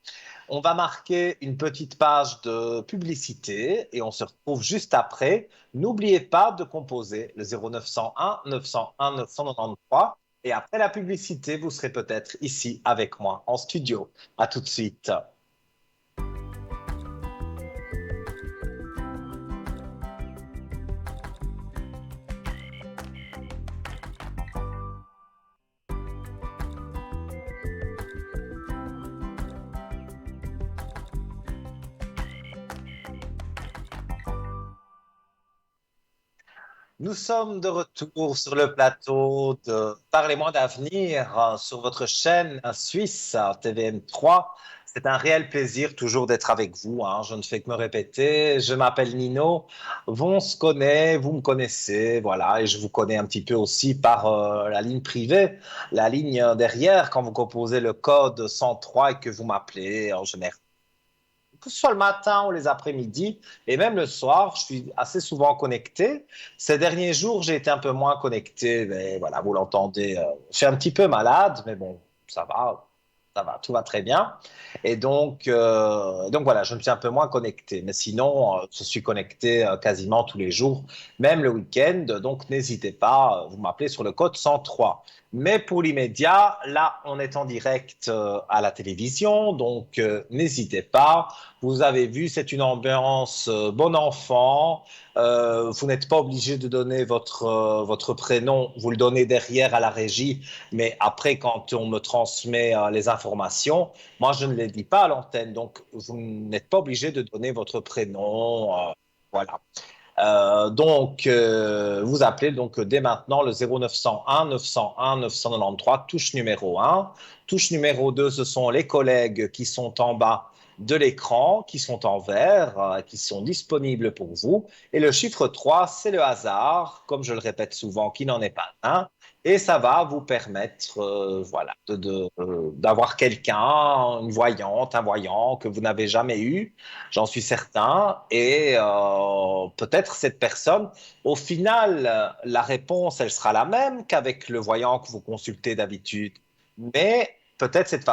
On va marquer une petite page de publicité et on se retrouve juste après. N'oubliez pas de composer le 0901 901 993 et après la publicité, vous serez peut-être ici avec moi en studio. À tout de suite. Nous sommes de retour sur le plateau de Parlez-moi d'avenir sur votre chaîne suisse TVM3. C'est un réel plaisir toujours d'être avec vous, hein. Je ne fais que me répéter. Je m'appelle Nino. On se connaît, vous me connaissez, voilà, et je vous connais un petit peu aussi par la ligne privée, la ligne derrière quand vous composez le code 103 et que vous m'appelez en général que ce soit le matin ou les après-midi, et même le soir, je suis assez souvent connecté. Ces derniers jours, j'ai été un peu moins connecté, mais voilà, vous l'entendez, je suis un petit peu malade, mais bon, ça va, tout va très bien. Et donc voilà, je me suis un peu moins connecté, mais sinon, je suis connecté quasiment tous les jours, même le week-end, donc n'hésitez pas, vous m'appelez sur le code 103. Mais pour l'immédiat, là, on est en direct à la télévision, donc n'hésitez pas. Vous avez vu, c'est une ambiance bon enfant. Vous n'êtes pas obligé de donner votre prénom, vous le donnez derrière à la régie, mais après, quand on me transmet les informations, moi, je ne les dis pas à l'antenne, donc vous n'êtes pas obligé de donner votre prénom. Voilà. Vous appelez donc dès maintenant le 0901 901 993, touche numéro 1. Touche numéro 2, ce sont les collègues qui sont en bas de l'écran, qui sont en vert, qui sont disponibles pour vous. Et le chiffre 3, c'est le hasard, comme je le répète souvent, qui n'en est pas un. Et ça va vous permettre voilà, d'avoir quelqu'un, une voyante, un voyant que vous n'avez jamais eu, j'en suis certain. Et peut-être cette personne, au final, la réponse, elle sera la même qu'avec le voyant que vous consultez d'habitude. Mais peut-être cette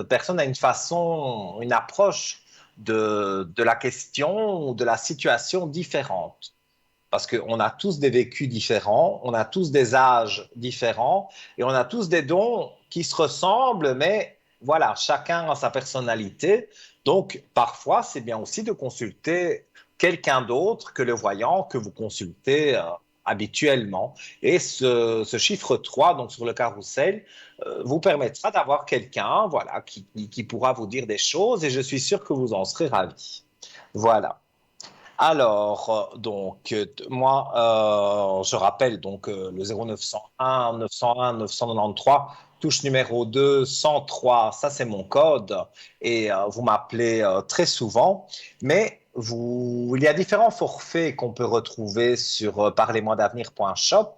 personne a une façon, une approche de la question ou de la situation différente. Parce qu'on a tous des vécus différents, on a tous des âges différents et on a tous des dons qui se ressemblent, mais voilà, chacun a sa personnalité. Donc, parfois, c'est bien aussi de consulter quelqu'un d'autre que le voyant que vous consultez habituellement. Et ce chiffre 3, donc sur le carrousel, vous permettra d'avoir quelqu'un voilà, qui pourra vous dire des choses et je suis sûr que vous en serez ravis. Voilà. Alors, moi, je rappelle donc le 0901 901 993, touche numéro 2, 103, ça c'est mon code, et vous m'appelez très souvent, mais il y a différents forfaits qu'on peut retrouver sur parlez-moi-d'avenir.shop,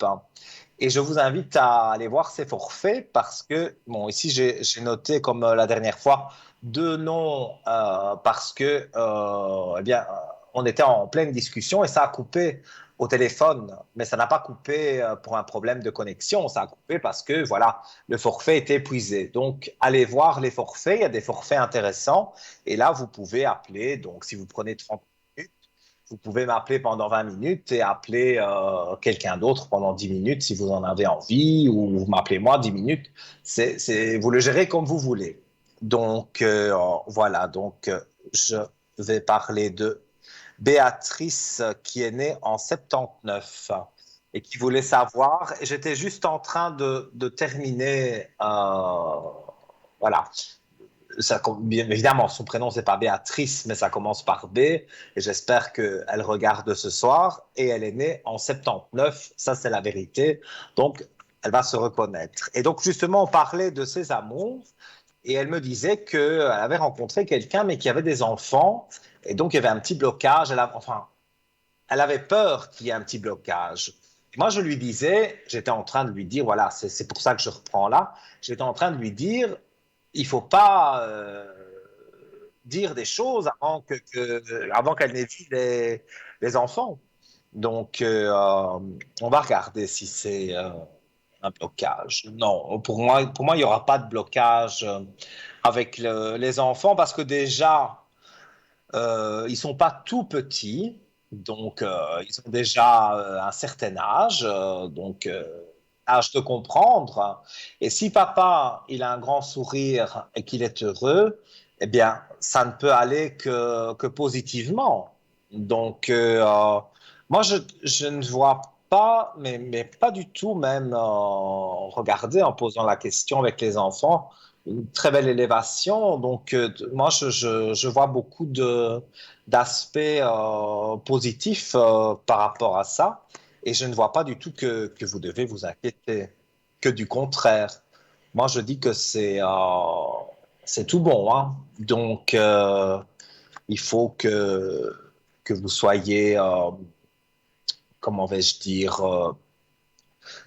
et je vous invite à aller voir ces forfaits parce que, bon, ici j'ai noté comme la dernière fois deux noms parce que, eh bien, on était en pleine discussion et ça a coupé au téléphone, mais ça n'a pas coupé pour un problème de connexion, ça a coupé parce que, voilà, le forfait était épuisé. Donc, allez voir les forfaits, il y a des forfaits intéressants et là, vous pouvez appeler, donc si vous prenez 30 minutes, vous pouvez m'appeler pendant 20 minutes et appeler quelqu'un d'autre pendant 10 minutes si vous en avez envie, ou vous m'appelez moi 10 minutes. Vous le gérez comme vous voulez. Donc, voilà, je vais parler de Béatrice qui est née en 79 et qui voulait savoir, et j'étais juste en train de terminer, voilà, bien évidemment, son prénom, c'est pas Béatrice, mais ça commence par B. Et j'espère qu'elle regarde ce soir. Et elle est née en 79. Ça, c'est la vérité. Donc, elle va se reconnaître. Et donc, justement, on parlait de ses amours. Et elle me disait qu'elle avait rencontré quelqu'un, mais qui avait des enfants. Et donc, il y avait un petit blocage. Elle avait peur qu'il y ait un petit blocage. Moi, je lui disais, j'étais en train de lui dire, voilà, c'est pour ça que je reprends là, j'étais en train de lui dire, il ne faut pas dire des choses avant qu'elle n'ait vu les enfants. Donc, on va regarder si c'est un blocage. Non, pour moi, il n'y aura pas de blocage avec les enfants parce que déjà, ils ne sont pas tout petits, donc ils ont déjà un certain âge, âge de comprendre. Et si papa, il a un grand sourire et qu'il est heureux, eh bien, ça ne peut aller que positivement. Donc, moi, je ne vois pas, mais pas du tout même, regarder en posant la question avec les enfants, une très belle élévation. Donc, moi, je vois beaucoup d'aspects positifs par rapport à ça. Et je ne vois pas du tout que vous devez vous inquiéter, que du contraire. Moi, je dis que c'est tout bon, hein. Donc, il faut que vous soyez, comment vais-je dire,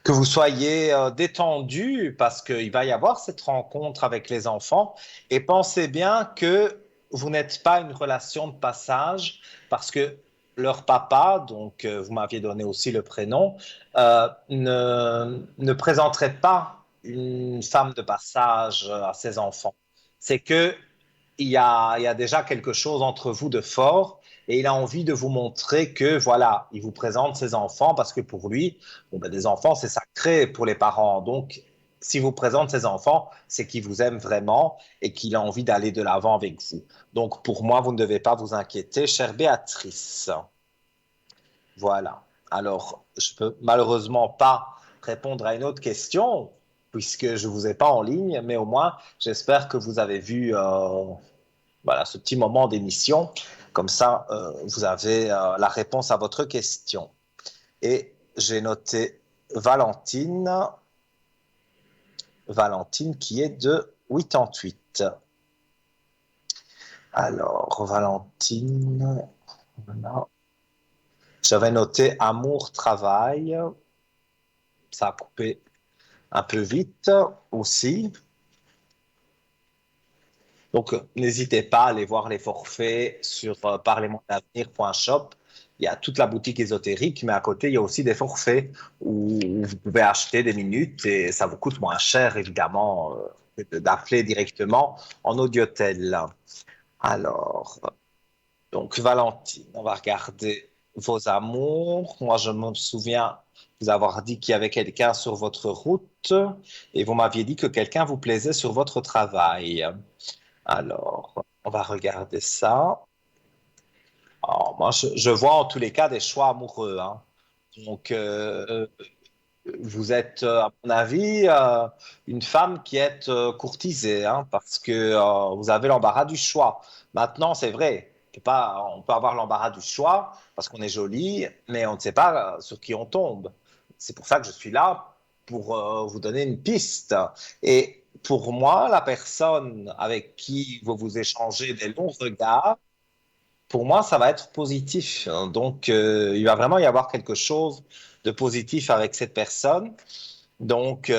que vous soyez détendu parce qu'il va y avoir cette rencontre avec les enfants et pensez bien que vous n'êtes pas une relation de passage parce que leur papa, donc vous m'aviez donné aussi le prénom, ne présenterait pas une femme de passage à ses enfants. C'est que il y a déjà quelque chose entre vous de fort et il a envie de vous montrer que voilà, il vous présente ses enfants parce que pour lui, bon, ben, des enfants, c'est sacré pour les parents. Donc, s'il vous présente ses enfants, c'est qu'il vous aime vraiment et qu'il a envie d'aller de l'avant avec vous. Donc, pour moi, vous ne devez pas vous inquiéter, chère Béatrice. Voilà. Alors, je peux malheureusement pas répondre à une autre question puisque je vous ai pas en ligne, mais au moins, j'espère que vous avez vu voilà, ce petit moment d'émission. Comme ça, vous avez la réponse à votre question. Et j'ai noté Valentine, Valentine qui est de 88. Alors, Valentine, voilà. J'avais noté amour, travail. Ça a coupé un peu vite aussi. Donc, n'hésitez pas à aller voir les forfaits sur parlez-moi-d'avenir.shop. Il y a toute la boutique ésotérique, mais à côté, il y a aussi des forfaits où vous pouvez acheter des minutes et ça vous coûte moins cher, évidemment, que d'appeler directement en audiotel. Alors, donc, Valentine, on va regarder vos amours. Moi, je me souviens vous avoir dit qu'il y avait quelqu'un sur votre route et vous m'aviez dit que quelqu'un vous plaisait sur votre travail. Alors, on va regarder ça. Alors, moi, je vois en tous les cas des choix amoureux, hein. Donc, vous êtes, à mon avis, une femme qui est courtisée, hein, parce que vous avez l'embarras du choix. Maintenant, c'est vrai, on peut avoir l'embarras du choix parce qu'on est joli, mais on ne sait pas sur qui on tombe. C'est pour ça que je suis là pour vous donner une piste. Et pour moi, la personne avec qui vous vous échangez des longs regards, pour moi, ça va être positif. Donc, il va vraiment y avoir quelque chose de positif avec cette personne. Donc,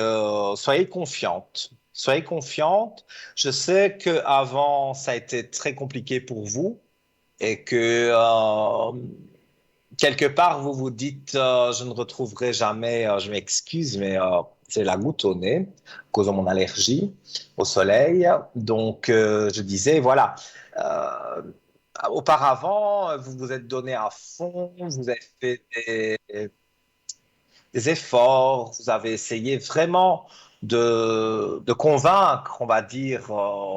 soyez confiante. Soyez confiante. Je sais que avant, ça a été très compliqué pour vous et que quelque part, vous vous dites, je ne retrouverai jamais, je m'excuse, mais c'est la goutte au nez, à cause de mon allergie au soleil. Donc, je disais, voilà, euh, auparavant, vous vous êtes donné à fond, vous avez fait des efforts, vous avez essayé vraiment de convaincre, on va dire,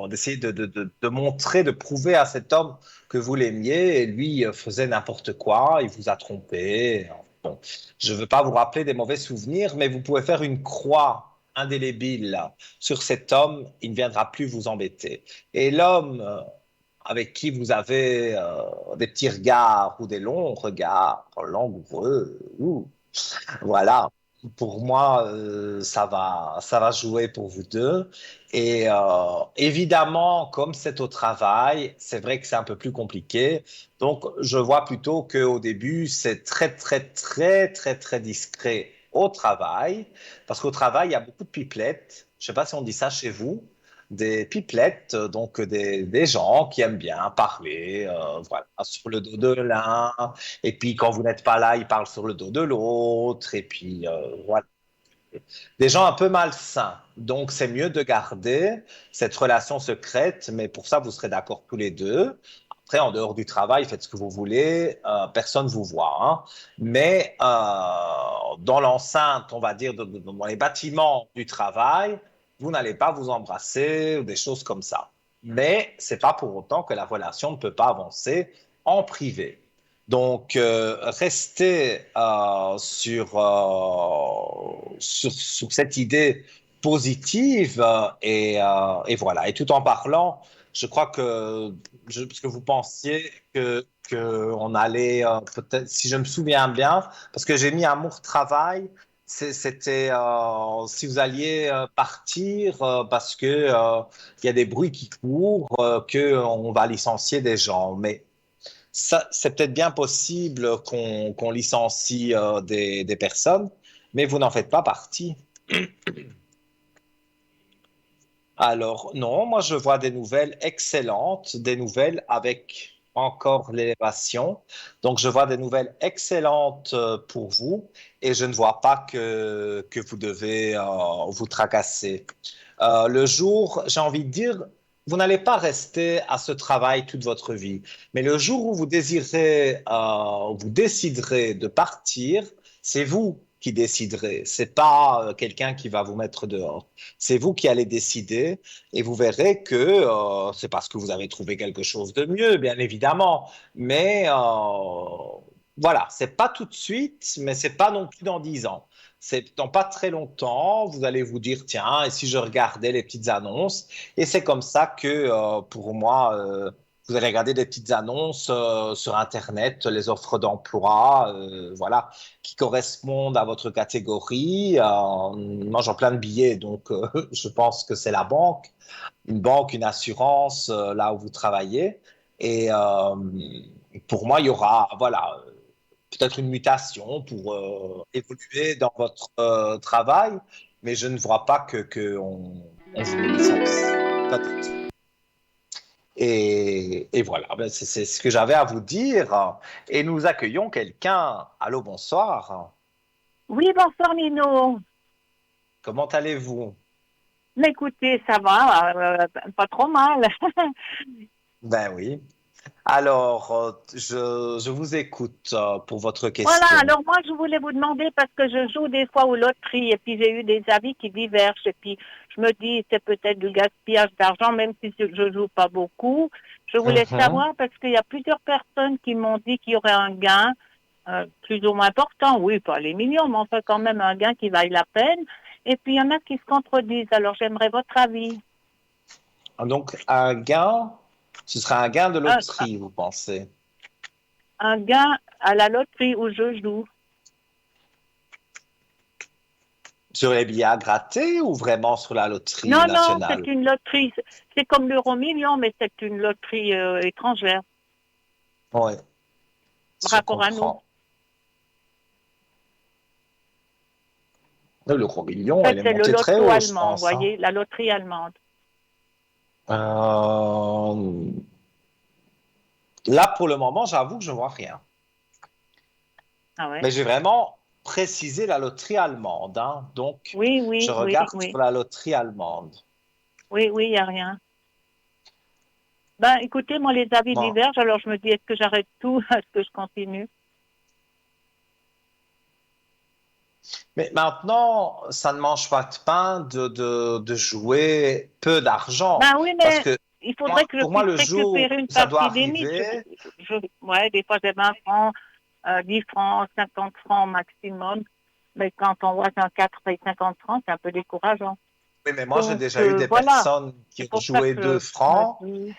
d'essayer de montrer, de prouver à cet homme que vous l'aimiez, et lui faisait n'importe quoi, il vous a trompé. Bon, je ne veux pas vous rappeler des mauvais souvenirs, mais vous pouvez faire une croix indélébile sur cet homme, il ne viendra plus vous embêter. Et l'homme avec qui vous avez des petits regards ou des longs regards langoureux, voilà. Pour moi, ça va jouer pour vous deux. Et évidemment, comme c'est au travail, c'est vrai que c'est un peu plus compliqué. Donc, je vois plutôt qu'au début, c'est très, très, très, très, très discret au travail, parce qu'au travail, il y a beaucoup de pipelettes. Je sais pas si on dit ça chez vous, des pipelettes, donc des gens qui aiment bien parler, voilà, sur le dos de l'un, et puis quand vous n'êtes pas là, ils parlent sur le dos de l'autre. Et puis voilà. Des gens un peu malsains. Donc c'est mieux de garder cette relation secrète, mais pour ça, vous serez d'accord tous les deux. Après, en dehors du travail, faites ce que vous voulez, personne ne vous voit, hein. Mais dans l'enceinte, on va dire, dans les bâtiments du travail, vous n'allez pas vous embrasser ou des choses comme ça. Mais c'est pas pour autant que la relation ne peut pas avancer en privé. Donc, restez sur cette idée positive et voilà. Et tout en parlant, je crois que, parce que vous pensiez que on allait, peut-être, si je me souviens bien, parce que j'ai mis amour-travail, c'était si vous alliez partir parce que il y a des bruits qui courent, que on va licencier des gens. Mais ça, c'est peut-être bien possible qu'on licencie des personnes, mais vous n'en faites pas partie. Alors, non, moi je vois des nouvelles excellentes, des nouvelles avec encore l'élévation. Donc, je vois des nouvelles excellentes pour vous et je ne vois pas que vous devez vous tracasser. Le jour, j'ai envie de dire, vous n'allez pas rester à ce travail toute votre vie, mais le jour où vous désirez, vous déciderez de partir, c'est vous qui déciderez. C'est pas quelqu'un qui va vous mettre dehors. C'est vous qui allez décider et vous verrez que c'est parce que vous avez trouvé quelque chose de mieux, bien évidemment. Mais Voilà, c'est pas tout de suite, mais c'est pas non plus dans 10 ans. C'est dans pas très longtemps, vous allez vous dire, tiens, et si je regardais les petites annonces? Et c'est comme ça que, pour moi, vous allez regarder des petites annonces sur Internet, les offres d'emploi, voilà, qui correspondent à votre catégorie. Moi, j'en plein de billets, donc je pense que c'est la banque, une banque, une assurance, là où vous travaillez. Et pour moi, il y aura, voilà, peut-être une mutation pour évoluer dans votre travail, mais je ne vois pas on vous licencie. Peut-être. Et voilà, ben, c'est ce que j'avais à vous dire. Et nous accueillons quelqu'un. Allô, bonsoir.
Oui, bonsoir Nino.
Comment allez-vous?
Mais écoutez, ça va, pas trop mal.
Ben oui. Alors, je vous écoute pour votre
Voilà,
question.
alors moi je voulais vous demander parce que je joue des fois aux loteries et puis j'ai eu des avis qui divergent et puis je me dis c'est peut-être du gaspillage d'argent même si je joue pas beaucoup. Je voulais
Mhm.
savoir parce qu'il y a plusieurs personnes qui m'ont dit qu'il y aurait un gain plus ou moins important, oui, pas les millions, mais enfin quand même un gain qui vaille la peine. Et puis il y en a qui se contredisent, alors j'aimerais votre avis.
Donc, un gain, ce sera un gain de
Un,
loterie, vous pensez?
un gain à la loterie où je joue.
Sur les billets à gratter ou vraiment sur la loterie
Non, non, c'est
nationale?
une loterie. C'est comme l'euro million, mais c'est une loterie étrangère,
Oui,
par
je
rapport à nous.
comprends. Le gros
En
million,
fait,
il est
c'est le
monté très
loto
haut, je
allemand, vous
pense, hein.
voyez, la loterie allemande.
Euh, Là, pour le moment, j'avoue que je vois rien.
Ah ouais?
Mais j'ai vraiment précisé la loterie allemande, hein. Donc,
Oui,
je
oui, oui,
regarde
oui.
sur la loterie allemande.
Oui, oui, il n'y a rien. Ben, écoutez, moi, les avis
Bon.
divergent, alors je me dis, est-ce que j'arrête tout? Est-ce que je continue?
Mais maintenant, ça ne mange pas de pain de jouer peu d'argent.
Ben oui,
Parce
mais
que
il faudrait que je
pour moi,
puisse
le jour
récupérer une
où ça doit
partie des mises.
arriver,
Ouais, des fois, j'ai 20 francs, 10 francs, 50 francs maximum. Mais quand on voit qu'un 4 paye 50 francs, c'est un peu décourageant.
oui, mais moi, j'ai
Donc,
déjà eu des
voilà.
personnes qui
C'est
ont
pour ça
joué
que
2
je me
francs,
dis,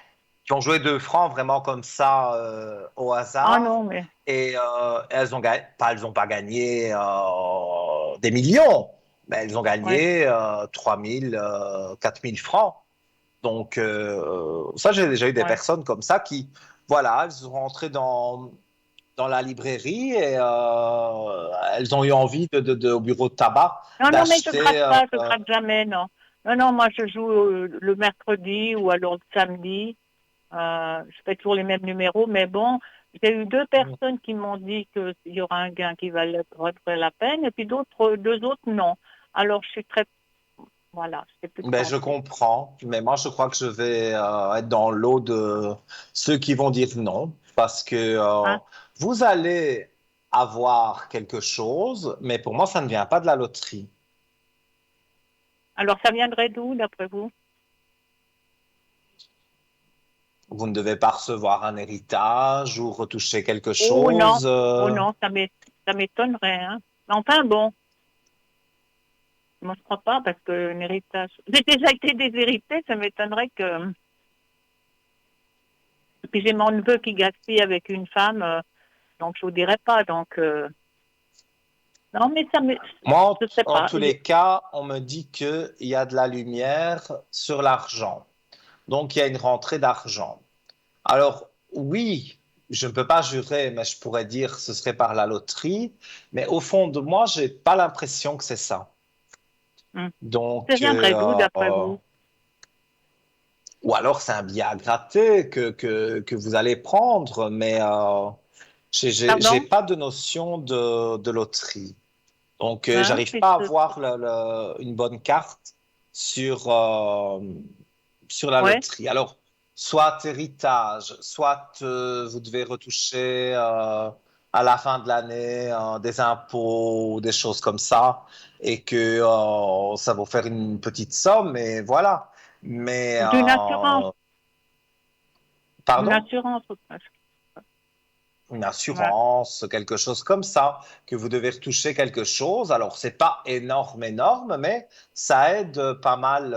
vraiment comme ça au
ah
hasard.
non, mais,
Et elles ont pas gagné des millions, mais elles ont
ouais,
gagné 3 000, 4 000 francs. Donc, ça, j'ai déjà eu des
ouais.
personnes comme ça qui, voilà, elles sont rentrées dans la librairie et elles ont eu envie au bureau de tabac
Non, non, mais je
d'acheter.
gratte pas, je gratte jamais, non. Non, non, moi, je joue le mercredi ou alors le samedi. Je fais toujours les mêmes numéros, mais bon, j'ai eu deux personnes qui m'ont dit qu'il y aura un gain qui vaudrait la peine, et puis deux autres, non. Alors, je suis très, voilà, je sais plus
Ben,
quoi en
je
dire.
comprends, mais moi, je crois que je vais être dans l'eau de ceux qui vont dire non, parce que
Hein?
vous allez avoir quelque chose, mais pour moi, ça ne vient pas de la loterie.
Alors, ça viendrait d'où, d'après vous?
Vous ne devez pas recevoir un héritage ou retoucher quelque
Oh non,
chose.
oh non, ça m'étonnerait, hein. Mais enfin, bon, moi, je crois pas, parce que un héritage... J'ai déjà été déshéritée, ça m'étonnerait que... Et puis j'ai mon neveu qui gaspille avec une femme, donc je vous dirais pas, donc... Non, mais
Moi,
je sais
en
pas.
tous les cas, on me dit qu'il y a de la lumière sur l'argent. Donc, il y a une rentrée d'argent. Alors, oui, je ne peux pas jurer, mais je pourrais dire que ce serait par la loterie. Mais au fond de moi, j'ai pas l'impression que c'est ça.
Hmm. Ça
Donc,
viendrait d'où, d'après vous?
ou alors c'est un billet à gratter que vous allez prendre, mais j'ai
Pardon?
pas de notion de loterie. Donc,
Hein?
j'arrive pas à avoir une bonne carte sur, sur la
Ouais.
loterie. Alors, soit héritage, soit vous devez retoucher à la fin de l'année des impôts, des choses comme ça, et que ça va vous faire une petite somme, et voilà. Mais,
Ou d'une assurance. Une
pardon?
assurance.
une
Ouais.
assurance, quelque chose comme ça, que vous devez retoucher quelque chose. Alors, c'est pas énorme, énorme, mais ça aide pas mal,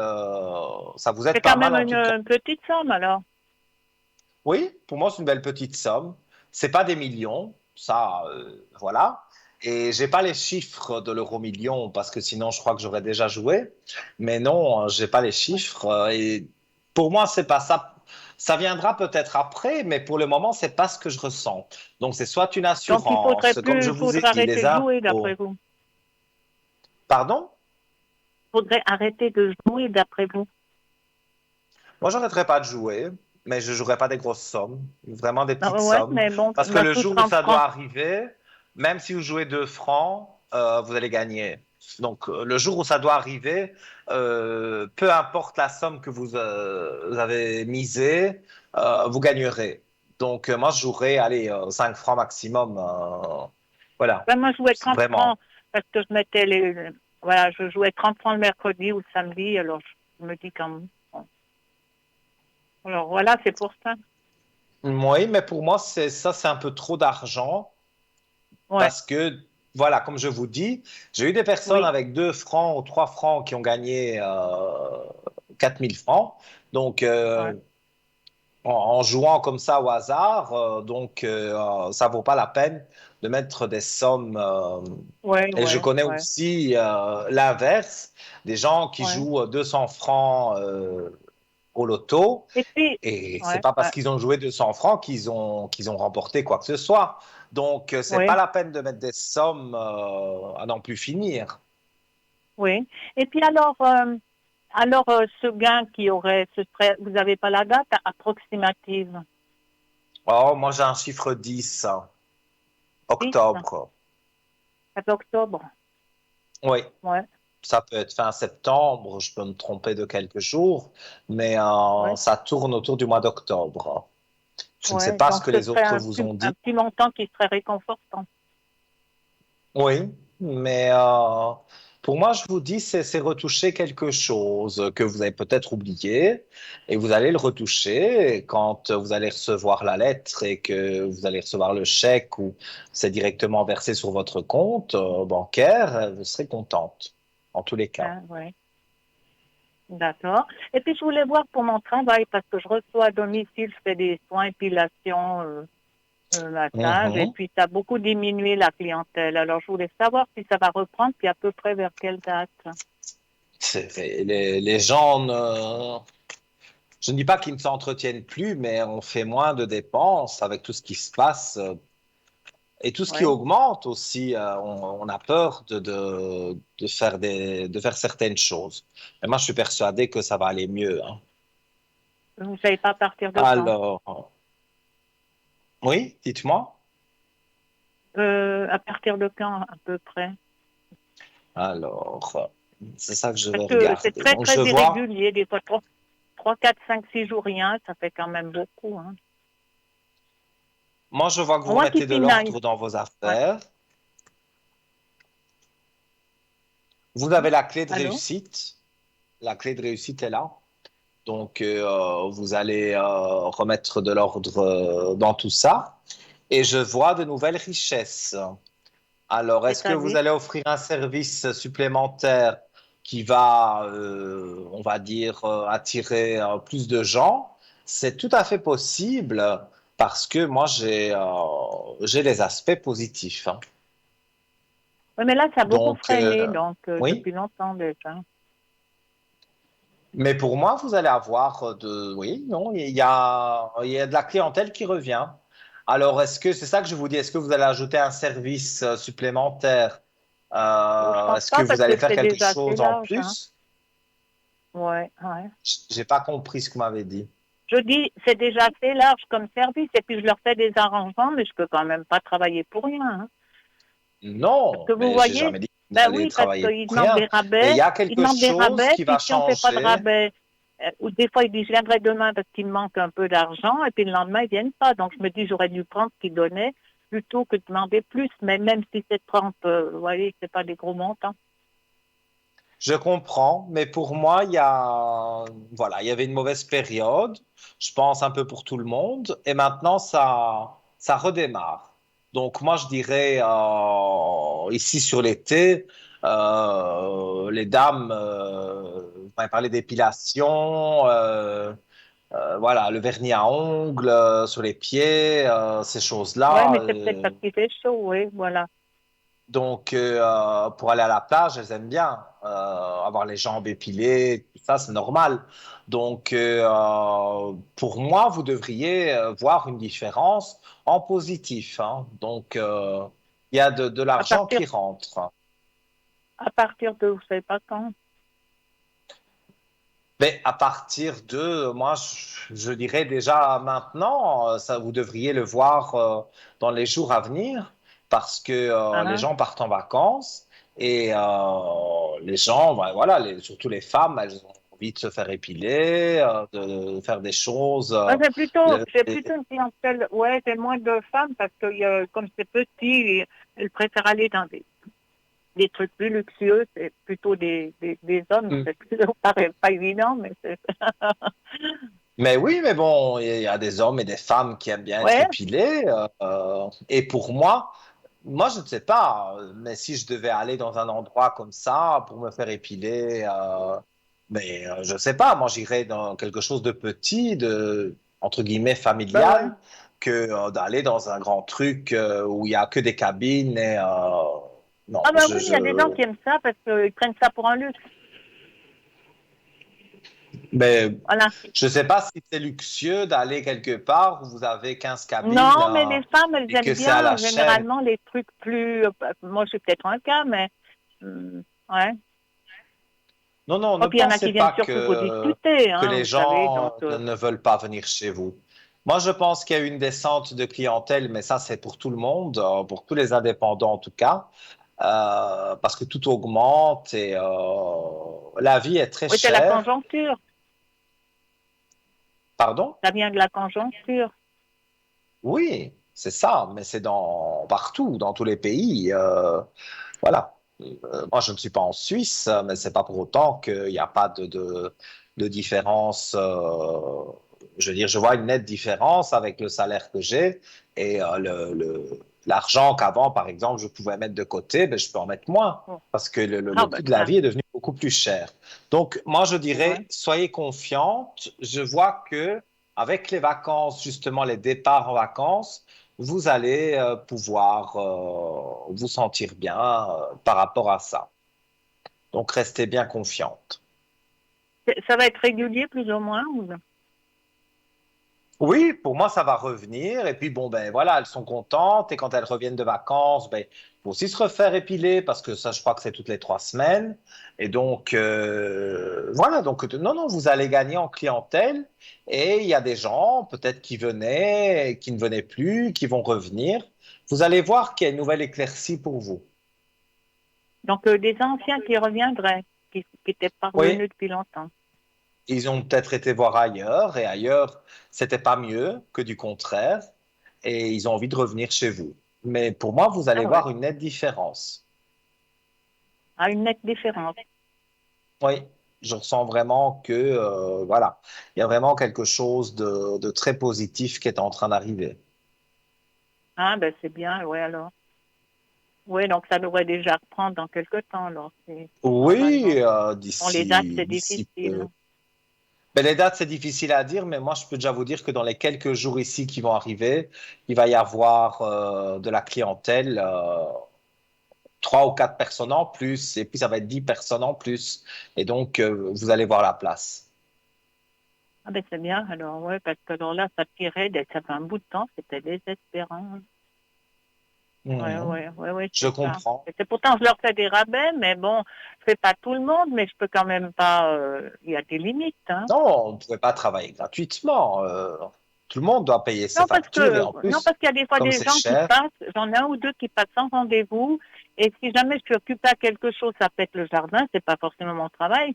ça vous aide
C'est
pas
quand
mal
même
en tout cas.
une petite somme alors.
Oui, pour moi, c'est une belle petite somme. C'est pas des millions, ça, voilà. Et j'ai pas les chiffres de l'euro million parce que sinon, je crois que j'aurais déjà joué. Mais non, j'ai pas les
Ouais.
chiffres. Et pour moi, c'est pas ça. Ça viendra peut-être après, mais pour le moment, c'est pas ce que je ressens. Donc, c'est soit une
Donc
assurance, comme je
il
vous ai
faudrait
dit, les
arrêter de jouer d'après
impôts.
vous.
Pardon?
Il faudrait arrêter de jouer d'après vous.
Moi, j'arrêterai pas de jouer, mais je jouerai pas des grosses sommes, vraiment des petites
Ah ouais,
sommes.
mais bon,
Parce que
dans
le
tout
jour où
30
ça doit
francs.
arriver, même si vous jouez 2 francs, vous allez gagner. Donc, le jour où ça doit arriver, peu importe la somme que vous avez misée, vous gagnerez. Donc, moi, je jouerai, allez, 5 francs maximum. Voilà,
Ben, moi, je jouais 30
vraiment.
francs parce que je mettais voilà, je jouais 30 francs le mercredi ou le samedi, alors je me dis quand même. Bon. Alors voilà, c'est pour ça.
Oui, mais pour moi, c'est un peu trop d'argent.
Ouais,
Parce que, voilà, comme je vous dis, j'ai eu des personnes
oui,
avec 2 francs ou 3 francs qui ont gagné 4000 francs. Donc,
ouais,
en jouant comme ça au hasard, ça vaut pas la peine de mettre des sommes.
ouais,
Et je
ouais,
connais
ouais,
aussi l'inverse, des gens qui
ouais.
jouent 200 francs au loto.
Et puis,
Et c'est
ouais,
pas parce
ouais,
qu'ils ont joué 200 francs qu'ils ont remporté quoi que ce soit. Donc, c'est pas
oui,
la peine de mettre des sommes à n'en plus finir.
oui. Et puis alors ce gain qui aurait, ce serait, vous n'avez pas la date approximative,
Oh, moi, j'ai un chiffre 10,
10,
octobre.
4 octobre.
Oui,
Ouais,
ça peut être fin septembre, je peux me tromper de quelques jours, mais
ouais,
ça tourne autour du mois d'octobre. Je ne sais
ouais.
pas ce
Donc
que
ce
les
serait
autres vous ont
un
dit.
petit montant qui serait réconfortant.
Oui, mais pour moi, je vous dis, c'est retoucher quelque chose que vous avez peut-être oublié et vous allez le retoucher et quand vous allez recevoir la lettre et que vous allez recevoir le chèque ou c'est directement versé sur votre compte bancaire, vous serez contente en tous les cas.
Hein, ouais. D'accord. Et puis, je voulais voir pour mon travail, parce que je reçois à domicile, je fais des soins épilation, massage, et
Mhm.
puis ça a beaucoup diminué la clientèle. Alors, je voulais savoir si ça va reprendre, puis à peu près vers quelle date.
Les gens je ne dis pas qu'ils ne s'entretiennent plus, mais on fait moins de dépenses avec tout ce qui se passe. Et tout ce qui
Oui.
augmente aussi, on a peur de faire certaines choses. Mais moi, je suis persuadé que ça va aller mieux, hein.
Vous ne savez pas à partir de quand?
Alors, oui, dites-moi.
À partir de quand, à peu près?
Alors, c'est ça que je
Parce
vais
que c'est
regarder.
très,
Donc,
très
je vois,
irrégulier, des fois 3, 4, 5, 6 jours rien, ça fait quand même beaucoup, hein.
moi, je vois que vous
Moi qui
remettez de
suis naïve.
l'ordre dans vos
Ouais.
affaires. Vous avez la clé de
Allô?
réussite. La clé de réussite est là. Donc, vous allez remettre de l'ordre dans tout ça. Et je vois de nouvelles richesses. Alors, est-ce que vous
C'est-à-dire?
allez offrir un service supplémentaire qui va, on va dire, attirer plus de gens? C'est tout à fait possible parce que moi, j'ai les aspects positifs, hein.
Oui, mais là, ça a beaucoup
Donc,
freiné, donc
oui.
depuis longtemps déjà.
Mais pour moi, vous allez avoir oui, non, il y a de la clientèle qui revient. Alors, c'est ça que je vous dis, est-ce que vous allez ajouter un service supplémentaire?
Je pense
Est-ce que
pas
vous
parce
allez
que
faire
c'est
quelque
déjà assez
chose en
large, hein.
plus?
Ouais, ouais.
J'ai pas compris ce que vous m'avez dit.
Je dis, c'est déjà assez large comme service et puis je leur fais des arrangements, mais je peux quand même pas travailler pour rien, hein. Parce
Non,
que vous
mais j'ai
voyez,
jamais dit que vous
ben
allez
oui, parce
travailler
qu'ils
pour
demandent des
rien. Mais il
rabais,
y a
ils
quelque
demandent des
chose
rabais,
qui va
puis si on fait pas de
changer.
rabais, ou des fois ils disent je viendrai demain parce qu'il me manque un peu d'argent, et puis le lendemain ils viennent pas. Donc je me dis j'aurais dû prendre ce qu'ils donnaient plutôt que de demander plus, mais même si c'est 30, vous voyez, c'est pas des gros montants.
Je comprends, mais pour moi, voilà, il y avait une mauvaise période. Je pense un peu pour tout le monde. Et maintenant, ça. ça redémarre. Donc moi, je dirais ici sur l'été, les dames, vous m'avez parlé d'épilation, voilà, le vernis à ongles sur les pieds, ces
Ouais,
choses-là.
mais c'est peut-être parce qu'il fait chaud, oui, voilà.
Donc, pour aller à la plage, elles aiment bien avoir les jambes épilées, tout ça, c'est normal. Donc, pour moi, vous devriez voir une différence en positif, hein. Donc, il y a de
À
l'argent
partir,
qui rentre.
à partir de, vous savez pas quand.
Mais à partir de, moi, je dirais déjà maintenant, ça, vous devriez le voir dans les jours à venir parce que les
Hein.
gens partent en vacances et les gens, ben, voilà, surtout les femmes, elles ont envie de se faire épiler, de faire des choses.
Moi,
Le-
j'ai plutôt une clientèle, ouais, c'est moins de femmes parce que comme c'est petit, elles préfèrent aller dans des trucs plus luxueux, c'est plutôt des hommes.
Mm.
C'est ça paraît pas évident, mais c'est,
Mais oui, mais bon, il y a des hommes et des femmes qui aiment bien être
ouais.
épilés. Et pour moi, je ne sais pas, mais si je devais aller dans un endroit comme ça pour me faire épiler, mais je ne sais pas, moi j'irais dans quelque chose de petit, de entre guillemets
Ben ouais.
familial, que d'aller dans un grand truc où il y a que des cabines et non,
Ah ben oui, il y a des gens qui aiment ça parce qu'ils prennent ça pour un luxe.
mais
Voilà.
je ne sais pas si c'est luxueux d'aller quelque part où vous avez 15 cabines
Non, mais les femmes, elles
et que
aiment
c'est à la
bien
chaîne.
généralement les trucs plus. Moi, je suis peut-être un cas, mais ouais.
Non, non,
Oh,
ne
puis il y en a
pensez
qui viennent
pas
surtout pour discuter,
que
hein,
les
vous savez. Donc,
gens ne veulent pas venir chez vous. Moi, je pense qu'il y a une descente de clientèle, mais ça, c'est pour tout le monde, pour tous les indépendants en tout cas, parce que tout augmente et la vie est très
oui, c'est la
chère.
conjoncture.
Pardon?
Ça vient de la conjoncture.
Oui, c'est ça, mais c'est dans partout, dans tous les pays. Voilà. Moi, je ne suis pas en Suisse, mais c'est pas pour autant qu'il n'y a pas de différence. Je veux dire, je vois une nette différence avec le salaire que j'ai et l'argent qu'avant, par exemple, je pouvais mettre de côté, ben, je peux en mettre moins
Bon.
parce que
Ah,
le
ben
coût de la
ça,
vie est devenu beaucoup plus cher. Donc, moi, je
ouais.
dirais, soyez confiante. Je vois que avec les vacances, justement, les départs en vacances, vous allez pouvoir vous sentir bien par rapport à ça. Donc, restez bien confiante.
Ça va être régulier, plus ou moins.
Oui, pour moi, ça va revenir. Et puis, bon, ben voilà, elles sont contentes. Et quand elles reviennent de vacances, ben, il faut aussi se refaire épiler parce que ça, je crois que c'est toutes les 3 semaines. Et donc, voilà. Donc, non, non, vous allez gagner en clientèle. Et il y a des gens, peut-être qui venaient, qui ne venaient plus, qui vont revenir. Vous allez voir qu'il y a une nouvelle éclaircie pour vous.
Donc, des anciens qui reviendraient, qui étaient
Oui,
parvenus depuis longtemps.
ils ont peut-être été voir ailleurs et ailleurs, c'était pas mieux que du contraire et ils ont envie de revenir chez vous. Mais pour moi, vous allez
Ah ouais.
voir une nette différence.
À une nette différence.
Oui, je ressens vraiment que, voilà, il y a vraiment quelque chose de très positif qui est en train d'arriver.
Ah, ben c'est bien, ouais, alors. Oui, donc ça devrait déjà reprendre dans quelque temps, alors, c'est
Oui,
normalement. Bon, les dates, c'est
d'ici
difficile,
peu.
hein.
Ben, les dates, c'est difficile à dire, mais moi, je peux déjà vous dire que dans les quelques jours ici qui vont arriver, il va y avoir de la clientèle. 3 ou 4 personnes en plus, et puis ça va être 10 personnes en plus. Et donc, vous allez voir la place.
Ah, ben c'est bien, alors, ouais, parce que alors là, ça tirait, ça fait un bout de temps, c'était désespérant. Ouais,
Mhm.
ouais, ouais, ouais,
Je
c'est ça.
comprends.
Et c'est pourtant, je leur fais des rabais, mais bon, je fais pas tout le monde, mais je peux quand même pas, il y a des limites, hein.
Non, on ne pouvait pas travailler gratuitement. Tout le monde doit payer ses
Non, parce
factures et
que,
en
non,
plus,
parce qu'il y a des fois
comme
des
c'est
gens qui
cher,
passent, j'en ai un ou deux qui passent sans rendez-vous, et si jamais je suis occupée à quelque chose, ça peut être le jardin, c'est pas forcément mon travail,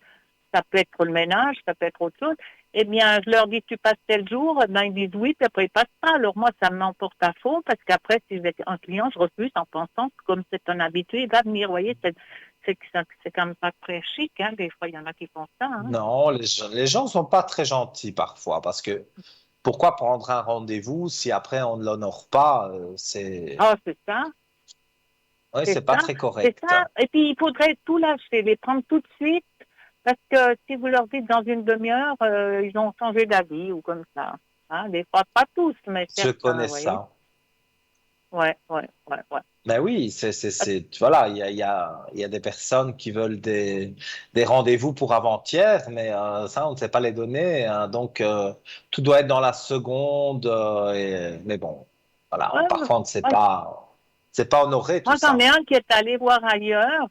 ça peut être le ménage, ça peut être autre chose, eh bien, je leur dis, tu passes tel jour, eh ben, ils disent oui, puis après ils passent pas. Alors moi, ça m'emporte à faux, parce qu'après, si j'ai un client, je refuse en pensant que comme c'est un habitué, il va venir, vous voyez, c'est quand même pas très chic, hein, des fois, il y en a qui font ça, hein.
non, les gens ne sont pas très gentils parfois parce que Pourquoi prendre un rendez-vous si après on ne l'honore pas?
Ah, c'est ça,
Oui,
c'est
c'est pas
ça,
très
c'est
correct.
ça. Et puis, il faudrait tout lâcher, les prendre tout de suite, parce que si vous leur dites dans une demi-heure, ils ont changé d'avis ou comme ça. Hein, des fois, pas tous, mais
Je
certains,
connais
vous voyez.
ça.
Ouais, ouais, ouais, ouais.
Ben oui, voilà, il y a des personnes qui veulent des rendez-vous pour avant-hier, mais ça, on ne sait pas les donner, hein. Donc, tout doit être dans la seconde. Mais bon, voilà,
Ouais,
parfois, on ne sait
moi,
pas, c'est pas honoré tout
moi, j'en ai
ça.
un qui est allé voir ailleurs,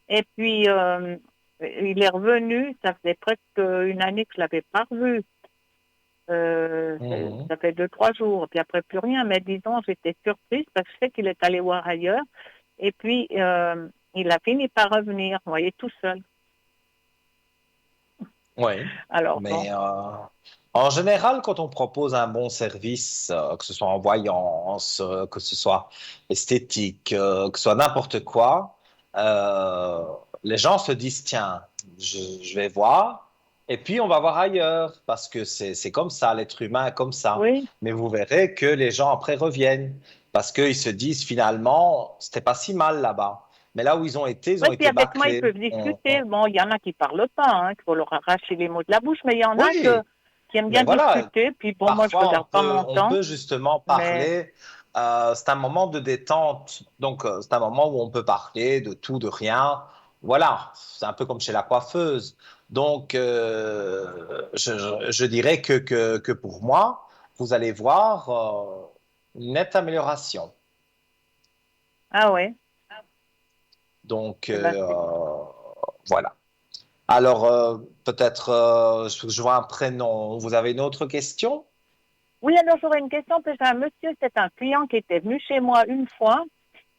et puis il est revenu, ça faisait presque une année que je l'avais pas revu.
Mhm.
Ça fait 2, 3 jours, puis après plus rien. Mais disons, j'étais surprise parce que je sais qu'il est allé voir ailleurs. Et puis, il a fini par revenir, vous voyez, tout seul.
Oui,
Alors, bon,
mais en général, quand on propose un bon service, que ce soit en voyance, que ce soit esthétique, que ce soit n'importe quoi, euh, les gens se disent, tiens, je vais voir, et puis on va voir ailleurs, parce que c'est comme ça, l'être humain est comme ça.
oui.
Mais vous verrez que les gens après reviennent, parce qu'ils se disent, finalement, c'était pas si mal là-bas. Mais là où ils
Oui,
ont
puis
été
avec moi, ils
bâclés.
peuvent discuter. Bon, il y en a qui parlent pas, hein, qu'il faut leur arracher les mots de la bouche, mais il y en a
Oui,
qui aiment
mais
bien
voilà,
discuter. Puis bon, moi, je
parfois,
regarde pas mon
on
temps,
peut justement
mais
parler. C'est un moment de détente. Donc, c'est un moment où on peut parler de tout, de rien. Voilà, c'est un peu comme chez la coiffeuse. Donc, je dirais que pour moi, vous allez voir une nette amélioration.
ah ouais,
Donc,
eh ben,
voilà. Alors, peut-être, je vois un prénom. Vous avez une autre question?
oui, alors j'aurais une question, parce que un monsieur, c'est un client qui était venu chez moi une fois.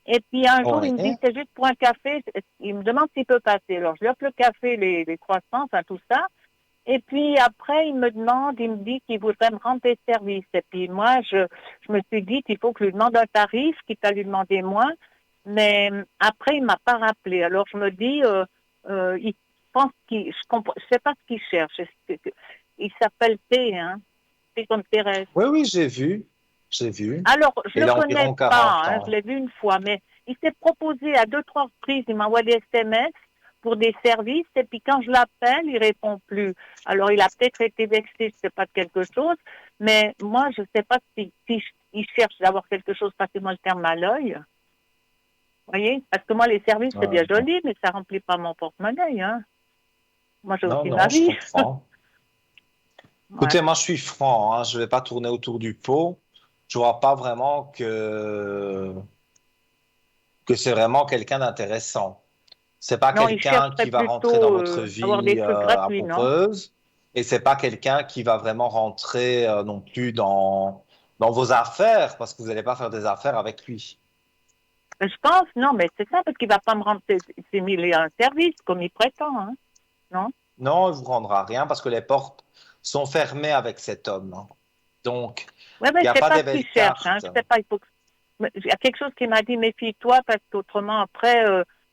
Et puis un jour,
Oui.
il me dit, c'est juste pour un café. Il me demande s'il peut passer. Alors, je lui offre le café, les croissants, enfin tout ça. Et puis après, il me demande, il me dit qu'il voudrait me rendre des services. Et puis moi, je me suis dit qu'il faut que je lui demande un tarif, quitte à lui demander moins. Mais après, il m'a pas rappelé. Alors je me dis, il pense je sais pas ce qu'il cherche. Il s'appelle T, hein. T comme Thérèse.
Oui, oui, j'ai vu. J'ai vu.
Alors, je
Il
le
a
connais
environ
pas,
40
hein, je
ans.
l'ai vu une fois, mais il s'est proposé à 2, 3 reprises, il m'envoie des SMS pour des services, et puis quand je l'appelle, il répond plus. Alors, il a peut-être été vexé, je sais pas, de quelque chose, mais moi, je sais pas si il cherche d'avoir quelque chose, passez-moi le terme à l'œil, vous voyez? Parce que moi, les services, c'est bien
Non,
joli, mais ça remplit pas mon porte-monnaie, hein. Moi, j'ai
non,
aussi ma
non, je
vie.
comprends.
Ouais.
Écoutez, moi, je suis franc, hein, je ne vais pas tourner autour du pot. Je vois pas vraiment que c'est vraiment quelqu'un d'intéressant. C'est pas
Non, il
quelqu'un
chercherait
qui va rentrer dans
plutôt
votre
avoir des
vie
trucs gratuits, non?
amoureuse et c'est pas quelqu'un qui va vraiment rentrer non plus dans vos affaires parce que vous n'allez pas faire des affaires avec lui.
Je pense, non, mais c'est ça, parce qu'il va pas me rendre ses mille et un services, comme il prétend, hein, non?
Non, il vous rendra rien parce que les portes sont fermées avec cet homme, hein. Donc,
Ouais,
il
mais
n'y a
c'est
pas
pas
des
ce qu'il
belles
cherche, hein,
cartes.
je sais pas, mais il y a quelque chose qui m'a dit, méfie-toi, parce qu'autrement, après,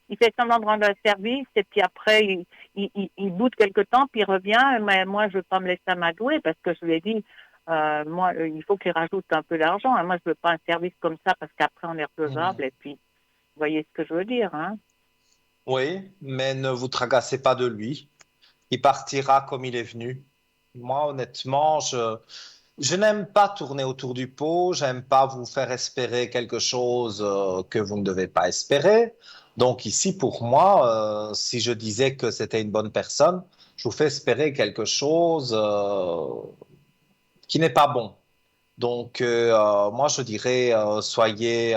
il fait semblant de rendre un service, et puis après, il boude quelque temps, puis il revient, mais moi, je veux pas me laisser amadouer, parce que je lui ai dit, moi, il faut qu'il rajoute un peu d'argent, hein. Moi, je veux pas un service comme ça, parce qu'après, on est redevable,
Mhm.
et puis, vous voyez ce que je veux dire, hein?
Oui, mais ne vous tracassez pas de lui. Il partira comme il est venu. Moi, honnêtement, je n'aime pas tourner autour du pot. J'aime pas vous faire espérer quelque chose que vous ne devez pas espérer. Donc ici, pour moi, si je disais que c'était une bonne personne, je vous fais espérer quelque chose qui n'est pas bon. Donc moi, je dirais, soyez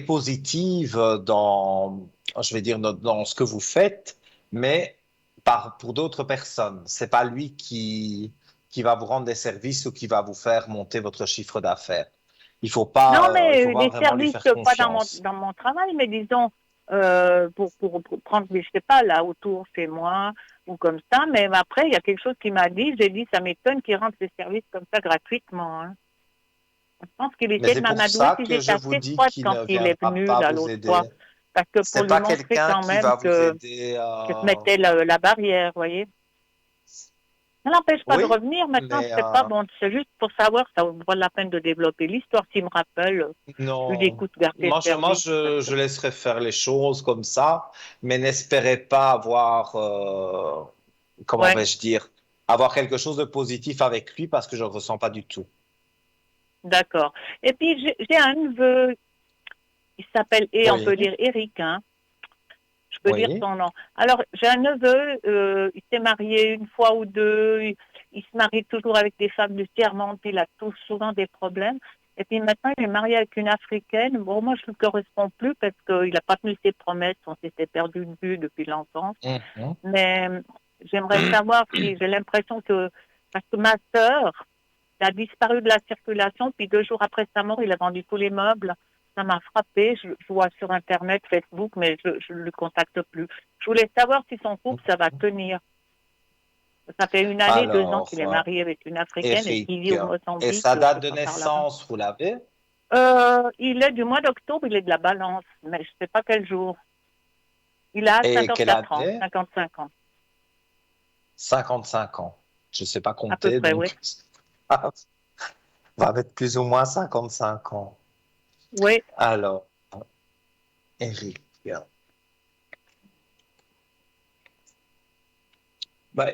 positive dans, je vais dire, dans ce que vous faites, mais pour d'autres personnes. C'est pas lui qui va vous rendre des services ou qui va vous faire monter votre chiffre d'affaires.
Non,
Il faut
mais
pas
des
vraiment lui
services,
faire
pas
confiance.
dans mon travail, mais disons, pour prendre, je sais pas, là autour chez moi, ou comme ça, mais après, il y a quelque chose qui m'a dit, j'ai dit, ça m'étonne qu'il rende ses services comme ça gratuitement, hein. Je pense qu'il
Mais
essaie de
c'est pour
m'amadouer,
ça
puis
que
j'étais
je vous
assez
dis
froide
qu'il
quand
ne
il est
viendra
venu,
pas
là,
vous
l'autre fois,
aider.
parce que pour
C'est
lui
pas
montrer
quelqu'un
quand
qui
même
va vous aider.
que je mettais la barrière, vous voyez. Ça n'empêche pas de
Oui,
revenir. Maintenant, je
mais
sais pas, bon, c'est juste pour savoir, ça vaut la peine de développer l'histoire. S'il me rappelle, je
non.
l'écoute vers tes services. Parce que,
Je laisserai faire les choses comme ça, mais n'espérez pas avoir, comment
ouais,
vais-je dire, avoir quelque chose de positif avec lui parce que je ne ressens pas du tout.
d'accord. Et puis, j'ai un neveu, il s'appelle, et on peut
Oui,
dire Eric, hein. Je peux dire
oui.
son nom. Alors, j'ai un neveu, il s'est marié une fois ou deux, il se marie toujours avec des femmes du tiers-monde, puis il a tout, souvent des problèmes. Et puis maintenant, il est marié avec une Africaine. Bon, moi, je ne le correspond plus parce qu'il n'a pas tenu ses promesses, on s'était perdu de vue depuis longtemps.
Mhm.
Mais j'aimerais savoir si j'ai l'impression que, parce que ma sœur, il a disparu de la circulation, puis 2 jours après sa mort, il a vendu tous les meubles. Ça m'a frappé. Je vois sur Internet, Facebook, mais je ne le contacte plus. Je voulais savoir si son couple, ça va tenir. Ça fait 1 année, 2 ans qu'il
Alors,
est marié avec une Africaine et qu'il
Eric,
vit au
et
Mozambique,
sa date de
quelque part là-bas.
naissance, vous l'avez?
Il est du mois d'octobre, il est de la Balance, mais je ne sais pas quel jour. Il a
Et quelle
54 ans,
année?
55 ans,
55 ans. Je ne sais pas
à peu
compter,
près, oui.
donc ça va être plus ou moins 55 ans.
Oui,
Alors, Eric,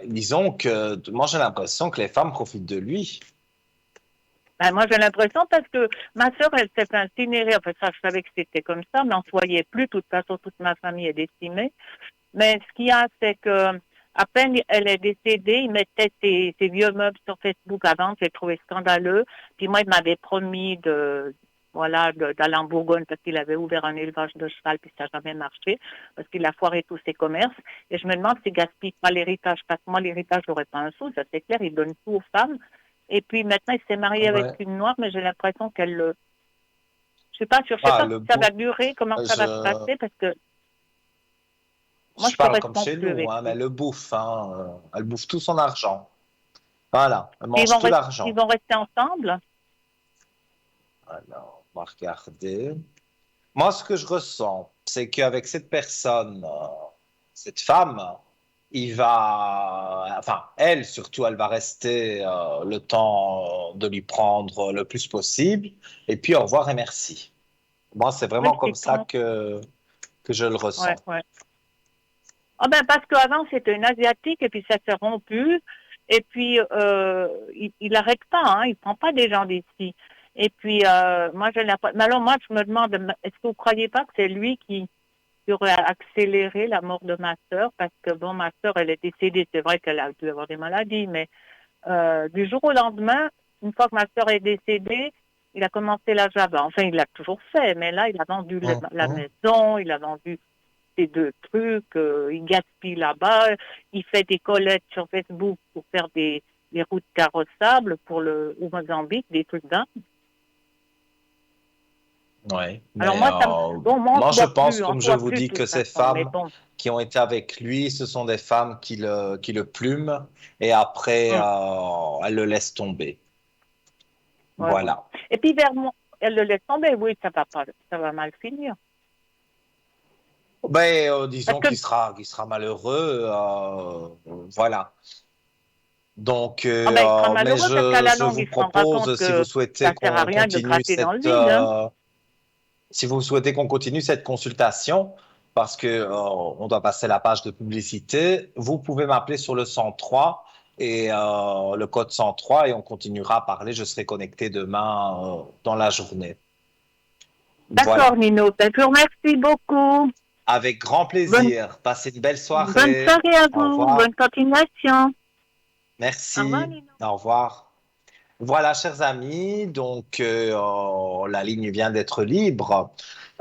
disons que moi j'ai l'impression que les femmes profitent de lui.
ben, moi j'ai l'impression parce que ma sœur, elle s'est fait incinérer. Enfin, ça, je savais que c'était comme ça, mais on ne se voyait plus. De toute façon, toute ma famille est décimée. Mais ce qu'il y a, c'est que à peine elle est décédée, il mettait ses vieux meubles sur Facebook avant, j'ai trouvé scandaleux. Puis moi, il m'avait promis d'aller en Bourgogne parce qu'il avait ouvert un élevage de cheval, puis ça n'a jamais marché, parce qu'il a foiré tous ses commerces. Et je me demande s'il gaspille pas l'héritage, parce que moi, l'héritage, j'aurais pas un sou, ça c'est clair, il donne tout aux femmes. Et puis maintenant, il s'est marié avec
Ouais.
une noire, mais j'ai l'impression je suis pas sûre, je sais
Ah,
pas
le
si ça va
bouffe.
durer, comment ça va se
Je,
passer, parce que moi,
je
je
parle comme
corresponds
chez
plus
nous,
avec
hein, mais
lui.
le bouffe, hein, elle bouffe tout son argent. Voilà, elle
Puis
mange tout
ils
l'argent.
vont rester ensemble.
Alors, on va regarder. Moi, ce que je ressens, c'est qu'avec cette personne, cette femme, enfin, elle surtout, elle va rester le temps de lui prendre le plus possible. Et puis, au revoir et merci. Moi, c'est
Oui,
vraiment comme
c'est
ça
con.
que je le
Ouais,
ressens.
ouais. Ah ben parce qu'avant c'était une asiatique et puis ça s'est rompu et puis il arrête pas, hein, il prend pas des gens d'ici. Et puis moi je l'ai pas. Mais alors moi je me demande, est-ce que vous croyez pas que c'est lui qui aurait accéléré la mort de ma sœur parce que bon ma sœur elle est décédée, c'est vrai qu'elle a dû avoir des maladies, mais du jour au lendemain, une fois que ma sœur est décédée, il a commencé la Java. Enfin il l'a toujours fait, mais là il a vendu la
Mhm.
maison, il a vendu ces 2 trucs, il gaspille là-bas, il fait des collectes sur Facebook pour faire des routes carrossables au Mozambique, des trucs dingues.
Ouais,
Alors
mais
moi, bon, moi,
moi, je pense,
on
comme
se
je
voit
vous
plus de
dis,
toute
que ces
façon, mais
femmes
bon.
qui ont été avec lui, ce sont des femmes qui le plument et après,
Hum,
elles le laissent tomber.
ouais, ouais.
Voilà.
Et puis vers moi, elle le laisse tomber, oui, ça va mal finir.
Ben,
Parce
disons
que,
qu'il sera malheureux, voilà. Donc,
ah ben, il sera malheureux parce qu'à la
je
longue,
vous
il se rendra compte
propose, si vous
que
souhaitez
ça sert à
qu'on
rien de
continue
gratter dans le vide, hein.
si vous souhaitez qu'on continue cette consultation, parce que on doit passer la page de publicité, vous pouvez m'appeler sur le 103 et le code 103 et on continuera à parler. Je serai connecté demain dans la journée.
D'accord,
Voilà.
Nino. Ben, je vous remercie beaucoup.
Avec grand
Bonne,
plaisir. Passez une belle
bonne
soirée.
soirée à
Au
vous. Bonne
revoir.
continuation. Au revoir,
Merci.
Nino.
Au revoir. Voilà, chers amis, donc la ligne vient d'être libre.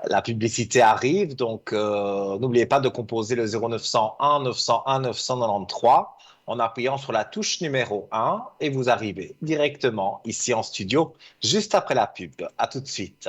La publicité arrive, donc n'oubliez pas de composer le 0901 901 993 en appuyant sur la touche numéro 1 et vous arrivez directement ici en studio, juste après la pub. À tout de suite.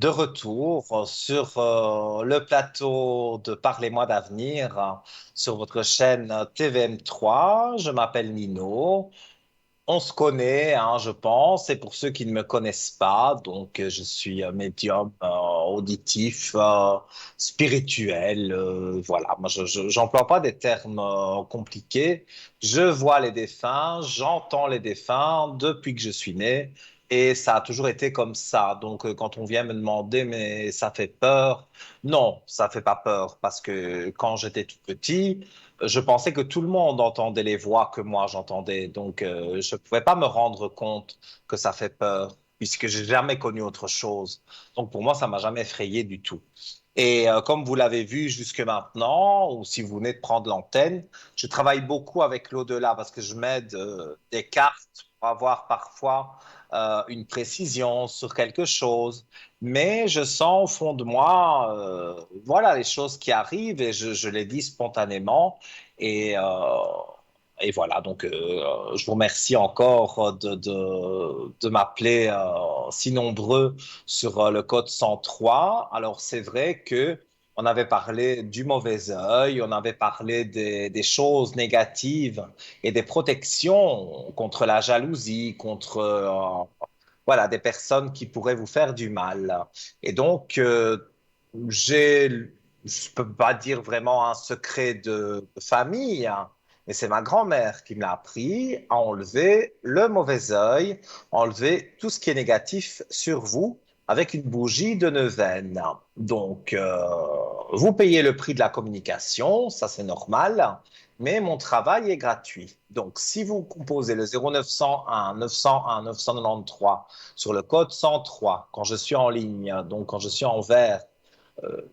de retour sur le plateau de Parlez-moi d'avenir sur votre chaîne TVM3. Je m'appelle Nino. On se connaît, hein, je pense, et pour ceux qui ne me connaissent pas, donc je suis médium auditif, spirituel, voilà. Moi, j'emploie pas des termes compliqués. Je vois les défunts, j'entends les défunts depuis que je suis né, et ça a toujours été comme ça. Donc, quand on vient me demander, mais ça fait peur? Non, ça fait pas peur, parce que quand j'étais tout petit, je pensais que tout le monde entendait les voix que moi j'entendais, donc je ne pouvais pas me rendre compte que ça fait peur, puisque j'ai jamais connu autre chose. Donc pour moi, ça m'a jamais effrayé du tout. Et comme vous l'avez vu jusque maintenant, ou si vous venez de prendre l'antenne, je travaille beaucoup avec l'au-delà parce que je m'aide des cartes pour avoir parfois une précision sur quelque chose. Mais je sens au fond de moi, voilà, les choses qui arrivent et je les dis spontanément. Et, euh, et voilà, donc je vous remercie encore de m'appeler si nombreux sur le code 103. Alors c'est vrai que on avait parlé du mauvais œil, on avait parlé des choses négatives et des protections contre la jalousie, contre voilà, des personnes qui pourraient vous faire du mal. Et donc, je peux pas dire vraiment un secret de famille, hein, mais c'est ma grand-mère qui me l'a appris à enlever le mauvais œil, enlever tout ce qui est négatif sur vous avec une bougie de neuvaine. Donc, vous payez le prix de la communication, ça c'est normal, mais mon travail est gratuit. Donc, si vous composez le 0901 901 993 sur le code 103 quand je suis en ligne, donc quand je suis en vert,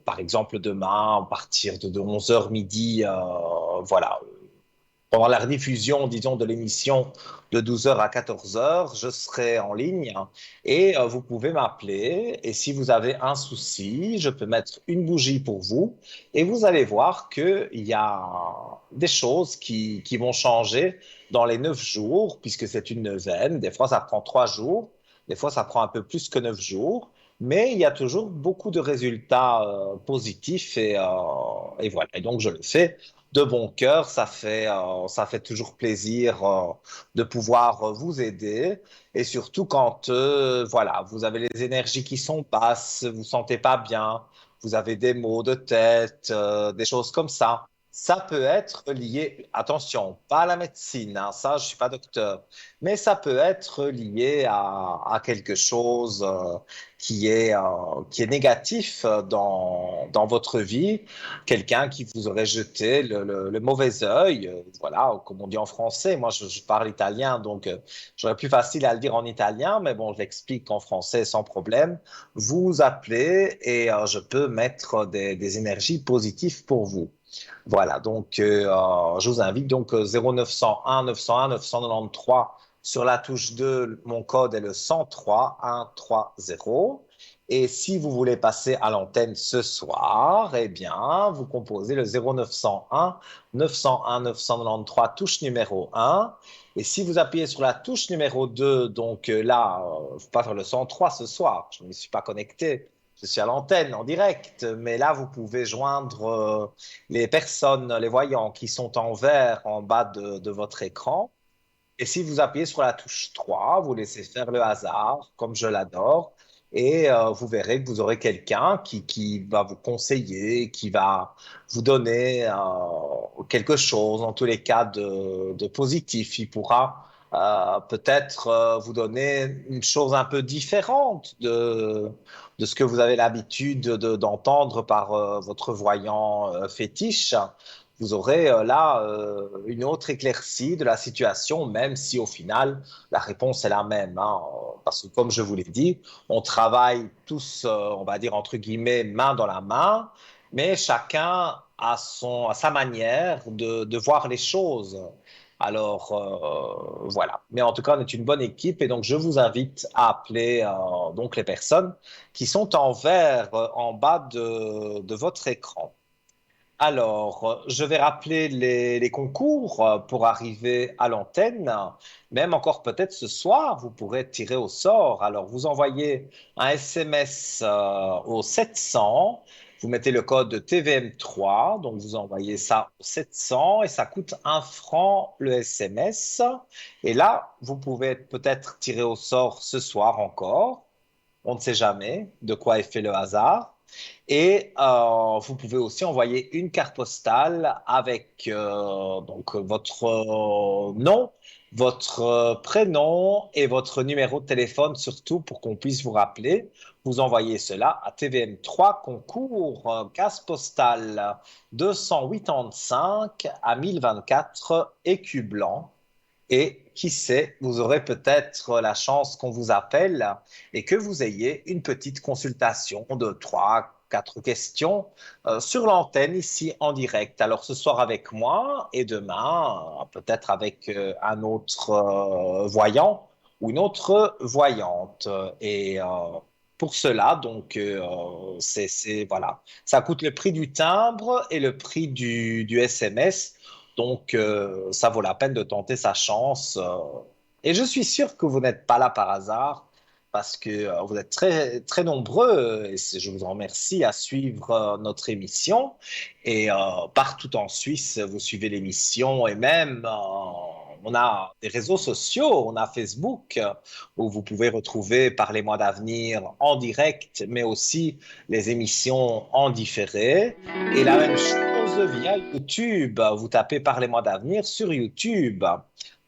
par exemple demain, à partir de 11h midi, voilà, pendant la rediffusion, disons, de l'émission de 12h à 14h, je serai en ligne et vous pouvez m'appeler. Et si vous avez un souci, je peux mettre une bougie pour vous et vous allez voir qu'il y a des choses qui vont changer dans les 9 jours, puisque c'est une neuvaine. Des fois, ça prend 3 jours, des fois, ça prend un peu plus que 9 jours. Mais il y a toujours beaucoup de résultats positifs et voilà. Et donc, je le fais de bon cœur. Ça fait toujours plaisir de pouvoir vous aider. Et surtout quand voilà, vous avez les énergies qui sont basses, vous ne sentez pas bien, vous avez des maux de tête, des choses comme ça. Ça peut être lié, attention, pas à la médecine, hein, ça, je suis pas docteur, mais ça peut être lié à quelque chose qui est négatif dans votre vie, quelqu'un qui vous aurait jeté le mauvais œil, voilà, comme on dit en français. Moi, je parle italien, donc j'aurais plus facile à le dire en italien, mais bon, je l'explique en français sans problème. Vous appelez et je peux mettre des énergies positives pour vous. Voilà, donc je vous invite donc 0901 901 993 sur la touche 2, mon code est le 103 130. Et si vous voulez passer à l'antenne ce soir, eh bien, vous composez le 0901 901 993, touche numéro 1. Et si vous appuyez sur la touche numéro 2, donc là, il ne faut pas faire le 103 ce soir, je ne me suis pas connecté. Je suis à l'antenne en direct, mais là, vous pouvez joindre les personnes, les voyants qui sont en vert en bas de votre écran. Et si vous appuyez sur la touche 3, vous laissez faire le hasard, comme je l'adore, et vous verrez que vous aurez quelqu'un qui va vous conseiller, qui va vous donner quelque chose, en tous les cas, de positif. Il pourra peut-être vous donner une chose un peu différente de ce que vous avez l'habitude d'entendre par votre voyant fétiche. Vous aurez là une autre éclaircie de la situation, même si au final, la réponse est la même, hein. Parce que comme je vous l'ai dit, on travaille tous, on va dire entre guillemets, main dans la main, mais chacun a sa manière de voir les choses. Alors voilà. Mais en tout cas, on est une bonne équipe et donc je vous invite à appeler donc les personnes qui sont en vert en bas de votre écran. Alors, je vais rappeler les concours pour arriver à l'antenne. Même encore peut-être ce soir, vous pourrez tirer au sort. Alors, vous envoyez un SMS au 700, vous mettez le code TVM3, donc vous envoyez ça au 700 et ça coûte 1 franc le SMS. Et là, vous pouvez peut-être tirer au sort ce soir encore. On ne sait jamais de quoi est fait le hasard. Et vous pouvez aussi envoyer une carte postale avec donc votre nom, votre prénom et votre numéro de téléphone surtout pour qu'on puisse vous rappeler. Vous envoyez cela à TVM3 concours case postale 285 à 1024 écu blanc. Et qui sait, vous aurez peut-être la chance qu'on vous appelle et que vous ayez une petite consultation de 3, 4 questions sur l'antenne ici en direct. Alors ce soir avec moi et demain peut-être avec un autre voyant ou une autre voyante. Et pour cela, donc, voilà, ça coûte le prix du timbre et le prix du SMS. Donc, ça vaut la peine de tenter sa chance. Et je suis sûr que vous n'êtes pas là par hasard, parce que vous êtes très, très nombreux, et je vous en remercie, à suivre notre émission. Et partout en Suisse, vous suivez l'émission, et même, on a des réseaux sociaux, on a Facebook, où vous pouvez retrouver Parlez-moi d'avenir en direct, mais aussi les émissions en différé. Et la même chose via YouTube. Vous tapez Parlez-moi d'avenir sur YouTube.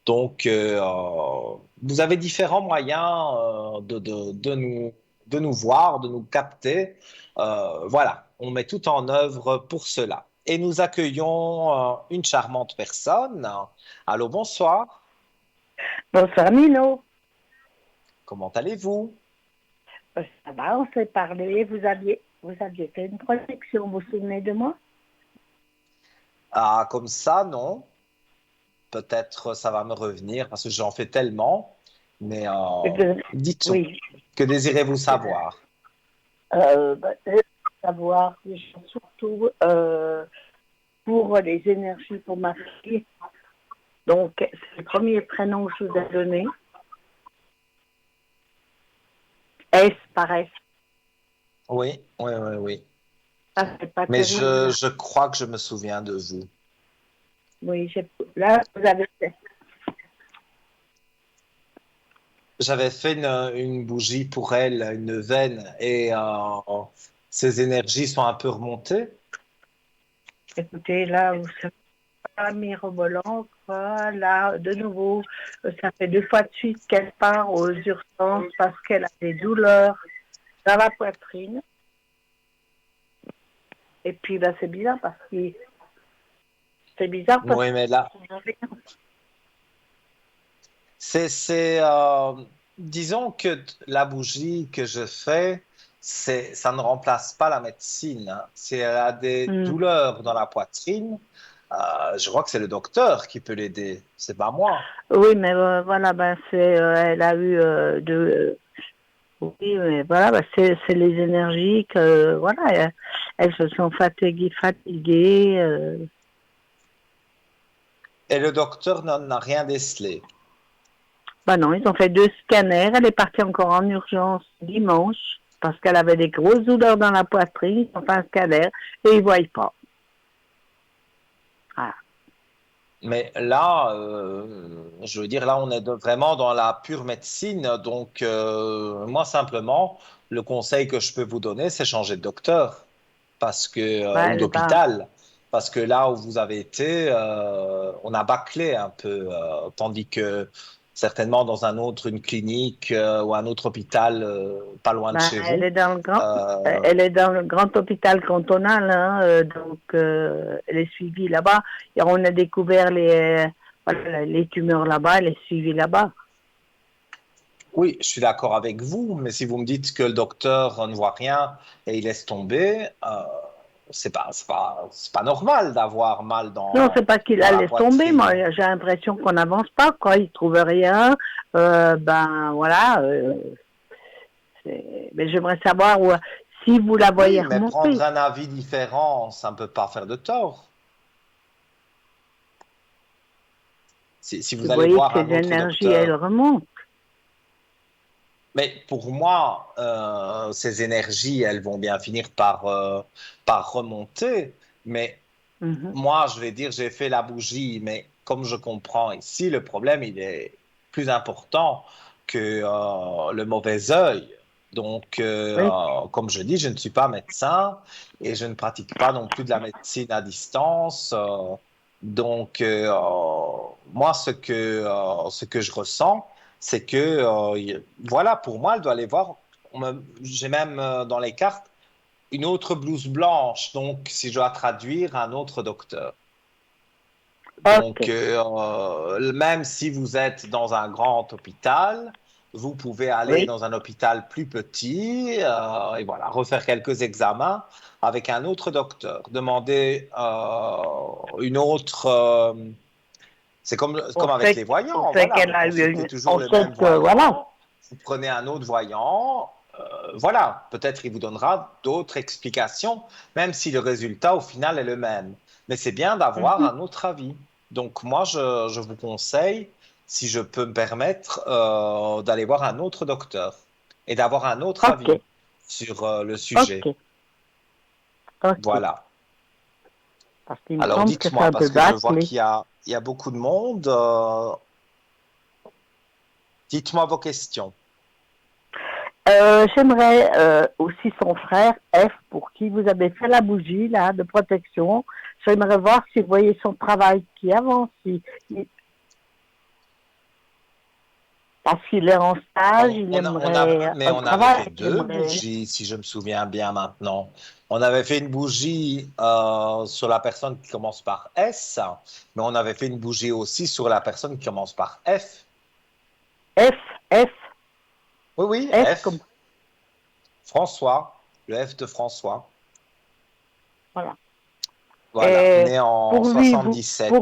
Donc, vous avez différents moyens de nous voir, de nous capter. Voilà, on met tout en œuvre pour cela. Et nous accueillons une charmante personne. Allô, bonsoir.
Bonsoir Nino.
Comment allez-vous?
Ça va, on s'est parlé. Vous aviez fait une projection, vous vous souvenez de moi?
Ah, comme ça, non. Peut-être ça va me revenir parce que j'en fais tellement. Mais dites tout.
Oui.
Que désirez-vous savoir?
Savoir surtout pour les énergies pour ma fille. Donc, c'est le premier prénom que je vous ai donné. S par S.
Oui, oui, oui, oui.
Ça, c'est pas
Mais
terrible.
je crois que je me souviens de vous.
Oui, là, vous avez fait.
J'avais fait une bougie pour elle, une veine, et ses énergies sont un peu remontées.
Écoutez, là, vous savez pas, mirobolant, quoi. Là, de nouveau, ça fait 2 fois de suite qu'elle part aux urgences parce qu'elle a des douleurs dans la poitrine. Et puis, bah, c'est bizarre parce que
Oui, mais là, disons que la bougie que je fais, ça ne remplace pas la médecine, hein. Si elle a des douleurs dans la poitrine, je crois que c'est le docteur qui peut l'aider, c'est pas moi.
Oui, mais voilà, ben elle a eu oui, mais voilà, ben, c'est les énergies que voilà, elles se sont fatiguées.
Et le docteur n'a rien décelé.
Ben non, ils ont fait 2 scanners. Elle est partie encore en urgence dimanche parce qu'elle avait des grosses douleurs dans la poitrine. Ils ont fait un scanner et ils ne voient pas. Voilà.
Mais là, je veux dire, là, on est vraiment dans la pure médecine. Donc, moi, simplement, le conseil que je peux vous donner, c'est changer de docteur parce que, ou
Ouais, ben,
d'hôpital. Parce que là où vous avez été, on a bâclé un peu, tandis que certainement dans un autre, une clinique ou un autre hôpital pas loin de
ben,
chez vous. euh,
elle est dans le grand hôpital cantonal, hein, donc elle est suivie là-bas. Et on a découvert voilà, les tumeurs là-bas, elle est suivie là-bas.
Oui, je suis d'accord avec vous, mais si vous me dites que le docteur ne voit rien et il laisse tomber, c'est pas normal d'avoir mal
Non, c'est pas qu'il
dans
la
la
laisse tomber. Moi,
poitrine.
j'ai l'impression qu'on n'avance pas, quoi. Il trouve rien. Ben voilà. Mais j'aimerais savoir Si vous la voyez
Oui, mais prendre
remonter,
un avis différent, ça ne peut pas faire de tort. Si
si
vous
vous
allez
voyez que
voir
ces
un autre
énergies, elles
docteur.
remontent.
Mais pour moi, ces énergies, elles vont bien finir par remonter. Mais
Mhm.
moi, je vais dire, j'ai fait la bougie, mais comme je comprends ici, le problème, il est plus important que le mauvais œil. Donc,
Oui,
comme je dis, je ne suis pas médecin et je ne pratique pas non plus de la médecine à distance. Donc, moi, ce que je ressens, c'est que, voilà, pour moi, elle doit aller voir. J'ai même dans les cartes une autre blouse blanche, donc si je dois traduire, un autre docteur. Donc,
ok.
même si vous êtes dans un grand hôpital, vous pouvez aller
Oui,
dans un hôpital plus petit et voilà, refaire quelques examens avec un autre docteur. Demander une autre. C'est comme avec les
on
voyants,
sait
voilà,
qu'elle
vous
a eu
consultez toujours
on
le
sait
même
que, voilà.
voyant, vous prenez un autre voyant, voilà, peut-être il vous donnera d'autres explications, même si le résultat au final est le même. Mais c'est bien d'avoir
Mhm.
un autre avis. Donc moi, je vous conseille, si je peux me permettre, d'aller voir un autre docteur et d'avoir un autre
Ok,
avis sur le sujet.
ok, ok.
Voilà.
Parce qu'il me
Alors
semble que c'est
dites-moi,
un peu
parce que je vois
bâclé.
il y a beaucoup de monde, dites-moi vos questions.
J'aimerais aussi son frère F, pour qui vous avez fait la bougie là de protection. J'aimerais voir si vous voyez son travail qui avance, parce qu'il est en stage, il aimerait
Mais
un
on avait fait
travail, il
deux
aimerait
bougies, si je me souviens bien maintenant. On avait fait une bougie sur la personne qui commence par S, mais on avait fait une bougie aussi sur la personne qui commence par F.
F, F,
Oui, oui,
F comme
F. François, le F de François.
voilà.
Voilà,
Et
né en
pour lui, pour
en
lui,
sept.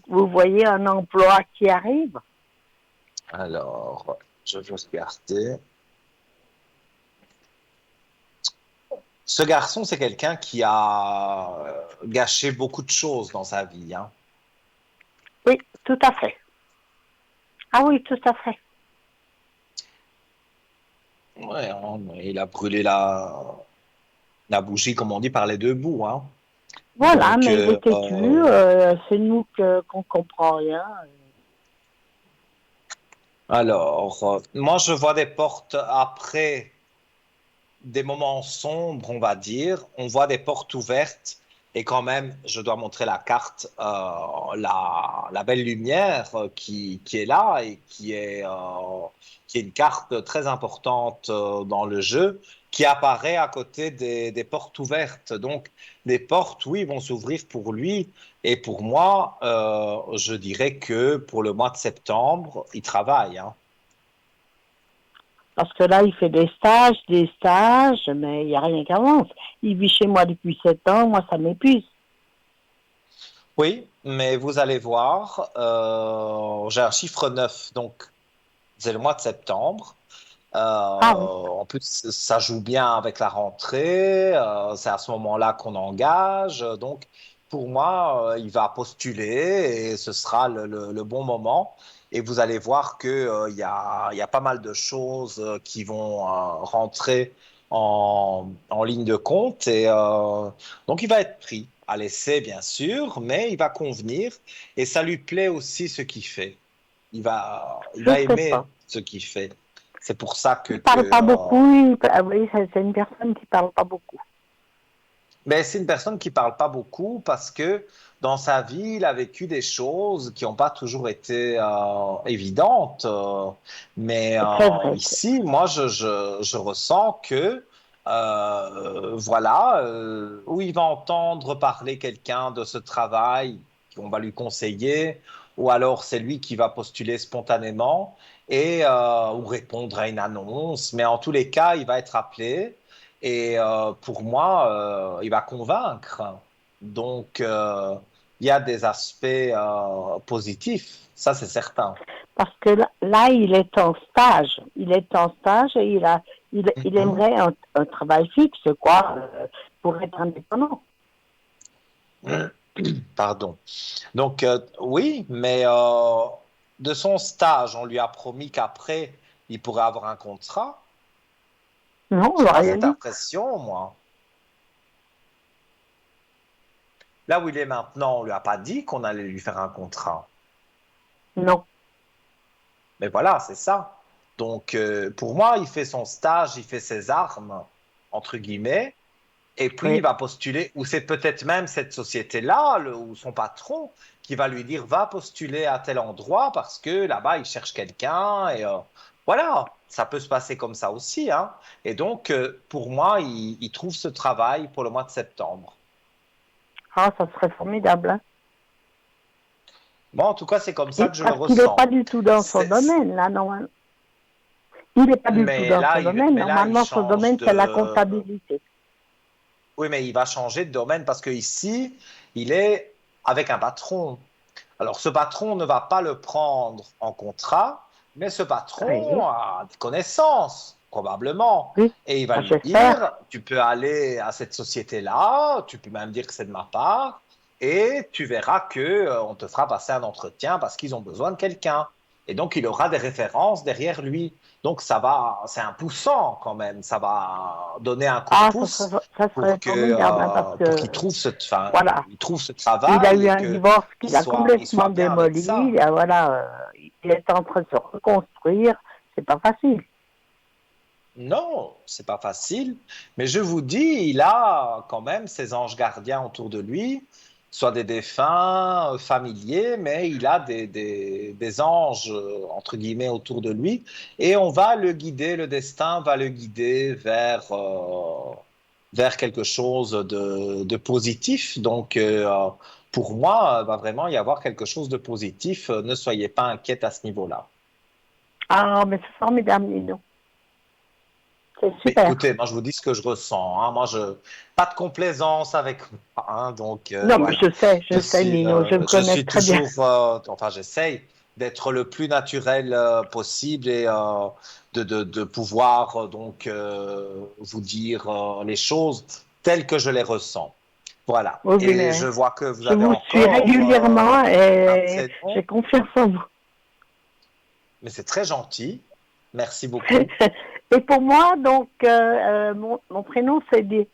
vous voyez un emploi qui arrive.
Alors, je vais regarder. Ce garçon, c'est quelqu'un qui a gâché beaucoup de choses dans sa vie, hein.
Oui, tout à fait. Ah oui, tout à fait.
Ouais, hein, il a brûlé la bougie, comme on dit, par les deux bouts, hein.
Voilà,
Donc,
mais il est têtu, c'est nous qu'on comprend rien.
alors, moi, je vois des portes après des moments sombres, on va dire. On voit des portes ouvertes. Et quand même, je dois montrer la carte, la belle lumière qui est là et qui est une carte très importante dans le jeu, qui apparaît à côté des portes ouvertes. Donc, les portes, oui, vont s'ouvrir pour lui. Et pour moi, je dirais que pour le mois de septembre, il travaille, hein.
Parce que là, il fait des stages, mais il n'y a rien qui avance. Il vit chez moi depuis 7 ans, moi, ça m'épuise.
Oui, mais vous allez voir, j'ai un chiffre 9, donc c'est le mois de septembre.
Ah oui,
En plus, ça joue bien avec la rentrée, c'est à ce moment-là qu'on engage. Donc, pour moi, il va postuler et ce sera le bon moment. Et vous allez voir que, il y a pas mal de choses qui vont rentrer en ligne de compte. Et donc, il va être pris à l'essai, bien sûr, mais il va convenir. Et ça lui plaît aussi ce qu'il fait. Il
je
va
sais pas.
aimer ce qu'il fait. C'est pour ça
Il parle pas beaucoup, oui, c'est une personne qui parle pas beaucoup.
mais c'est une personne qui parle pas beaucoup parce que dans sa vie, il a vécu des choses qui n'ont pas toujours été évidentes. Mais
C'est vrai.
ici, moi, je ressens que voilà, où il va entendre parler quelqu'un de ce travail qu'on va lui conseiller, ou alors c'est lui qui va postuler spontanément et ou répondre à une annonce. Mais en tous les cas, il va être appelé. Et pour moi, il va convaincre. Donc, il y a des aspects positifs, ça c'est certain.
Parce que là, il est en stage. Il est en stage et il aimerait un travail fixe, quoi, pour être indépendant.
Pardon. Donc, oui, mais de son stage, on lui a promis qu'après, il pourrait avoir un contrat.
Non, on
J'ai
l'a
pas
rien
cette
dit.
impression, moi. Là où il est maintenant, on lui a pas dit qu'on allait lui faire un contrat.
Non.
Mais voilà, c'est ça. Donc, pour moi, il fait son stage, il fait ses armes, entre guillemets, et puis il
Oui.
va postuler, ou c'est peut-être même cette société-là, ou son patron, qui va lui dire, va postuler à tel endroit parce que là-bas, il cherche quelqu'un, et voilà, ça peut se passer comme ça aussi, hein. Et donc, pour moi, il trouve ce travail pour le mois de septembre.
Ah, ça serait formidable, hein.
Moi, en tout cas, c'est comme ça que je le
Parce qu'il n'est pas
ressens.
du tout dans son
C'est-
domaine, là, normalement. Il n'est pas du tout
Mais
dans son
là,
domaine.
il
Normalement, son
change
domaine, c'est la
de.
comptabilité.
Oui, mais il va changer de domaine parce que ici, il est avec un patron. Alors, ce patron ne va pas le prendre en contrat, mais ce
Oui,
patron a des connaissances, probablement.
oui.
Et il va
Ah,
lui
j'espère.
dire, tu peux aller à cette société-là, tu peux même dire que c'est de ma part, et tu verras que on te fera passer un entretien parce qu'ils ont besoin de quelqu'un. Et donc, il aura des références derrière lui. Donc, ça va, c'est un poussant quand même. Ça va donner un coup de
Ah,
pouce
ça serait formidable, hein, parce
pour
que,
qu'il trouve enfin,
voilà,
il trouve ce
il a
travail
eu
et
un
que
divorce qui l'a
il
complètement
soit bien avec
démoli.
ça.
Voilà, il est en train de se reconstruire. C'est pas facile.
Non, c'est pas facile, mais je vous dis, il a quand même ses anges gardiens autour de lui, soit des défunts familiers, mais il a des anges, entre guillemets, autour de lui, et on va le guider, le destin va le guider vers quelque chose de positif. Donc, pour moi, il va vraiment y avoir quelque chose de positif. Ne soyez pas inquiète à ce niveau-là.
Ah, mais c'est formidable, Nino. C'est
Mais
super.
écoutez, moi je vous dis ce que je ressens, hein. Pas de complaisance avec moi, hein. Donc
Non, mais
voilà.
je sais, Nino, je me
Je
connais
suis
très bien.
toujours, enfin j'essaye d'être le plus naturel possible et de pouvoir vous dire les choses telles que je les ressens. Voilà.
Oui, oui,
Et je
mais
vois que vous
je
avez
vous suis
encore
régulièrement
un
et
prénom,
j'ai confiance en vous.
mais c'est très gentil. Merci beaucoup.
Et pour moi, donc, mon prénom, c'est des.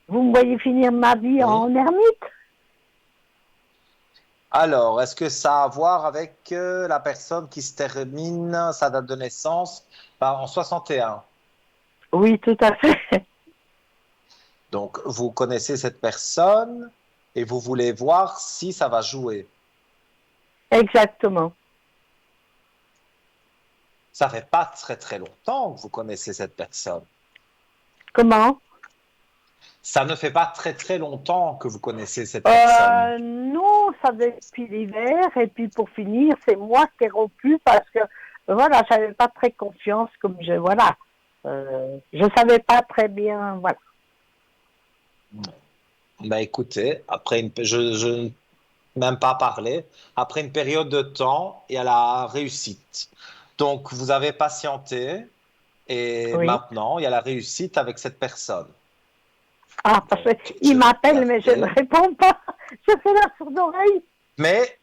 Vous me voyez finir ma vie
Oui.
en ermite?
Alors, est-ce que ça a à voir avec la personne qui se termine sa date de naissance en 61?
Oui, tout à fait.
Donc, vous connaissez cette personne et vous voulez voir si ça va jouer.
Exactement.
Ça fait pas très très longtemps que vous connaissez cette personne.
Comment?
Ça ne fait pas très très longtemps que vous connaissez cette personne.
Non, ça depuis l'hiver. Et puis pour finir, c'est moi qui ai rompu parce que, voilà, j'avais pas très confiance comme voilà. Je savais pas très bien, voilà.
Ben écoutez, je même pas parler. Après une période de temps, il y a la réussite. Donc, vous avez patienté et
Oui.
maintenant, il y a la réussite avec cette personne.
Ah, parce
Donc,
qu'il
je vais vous
m'appelle, mais je ne
l'avouer.
réponds pas. Je fais la sourde oreille.
Mais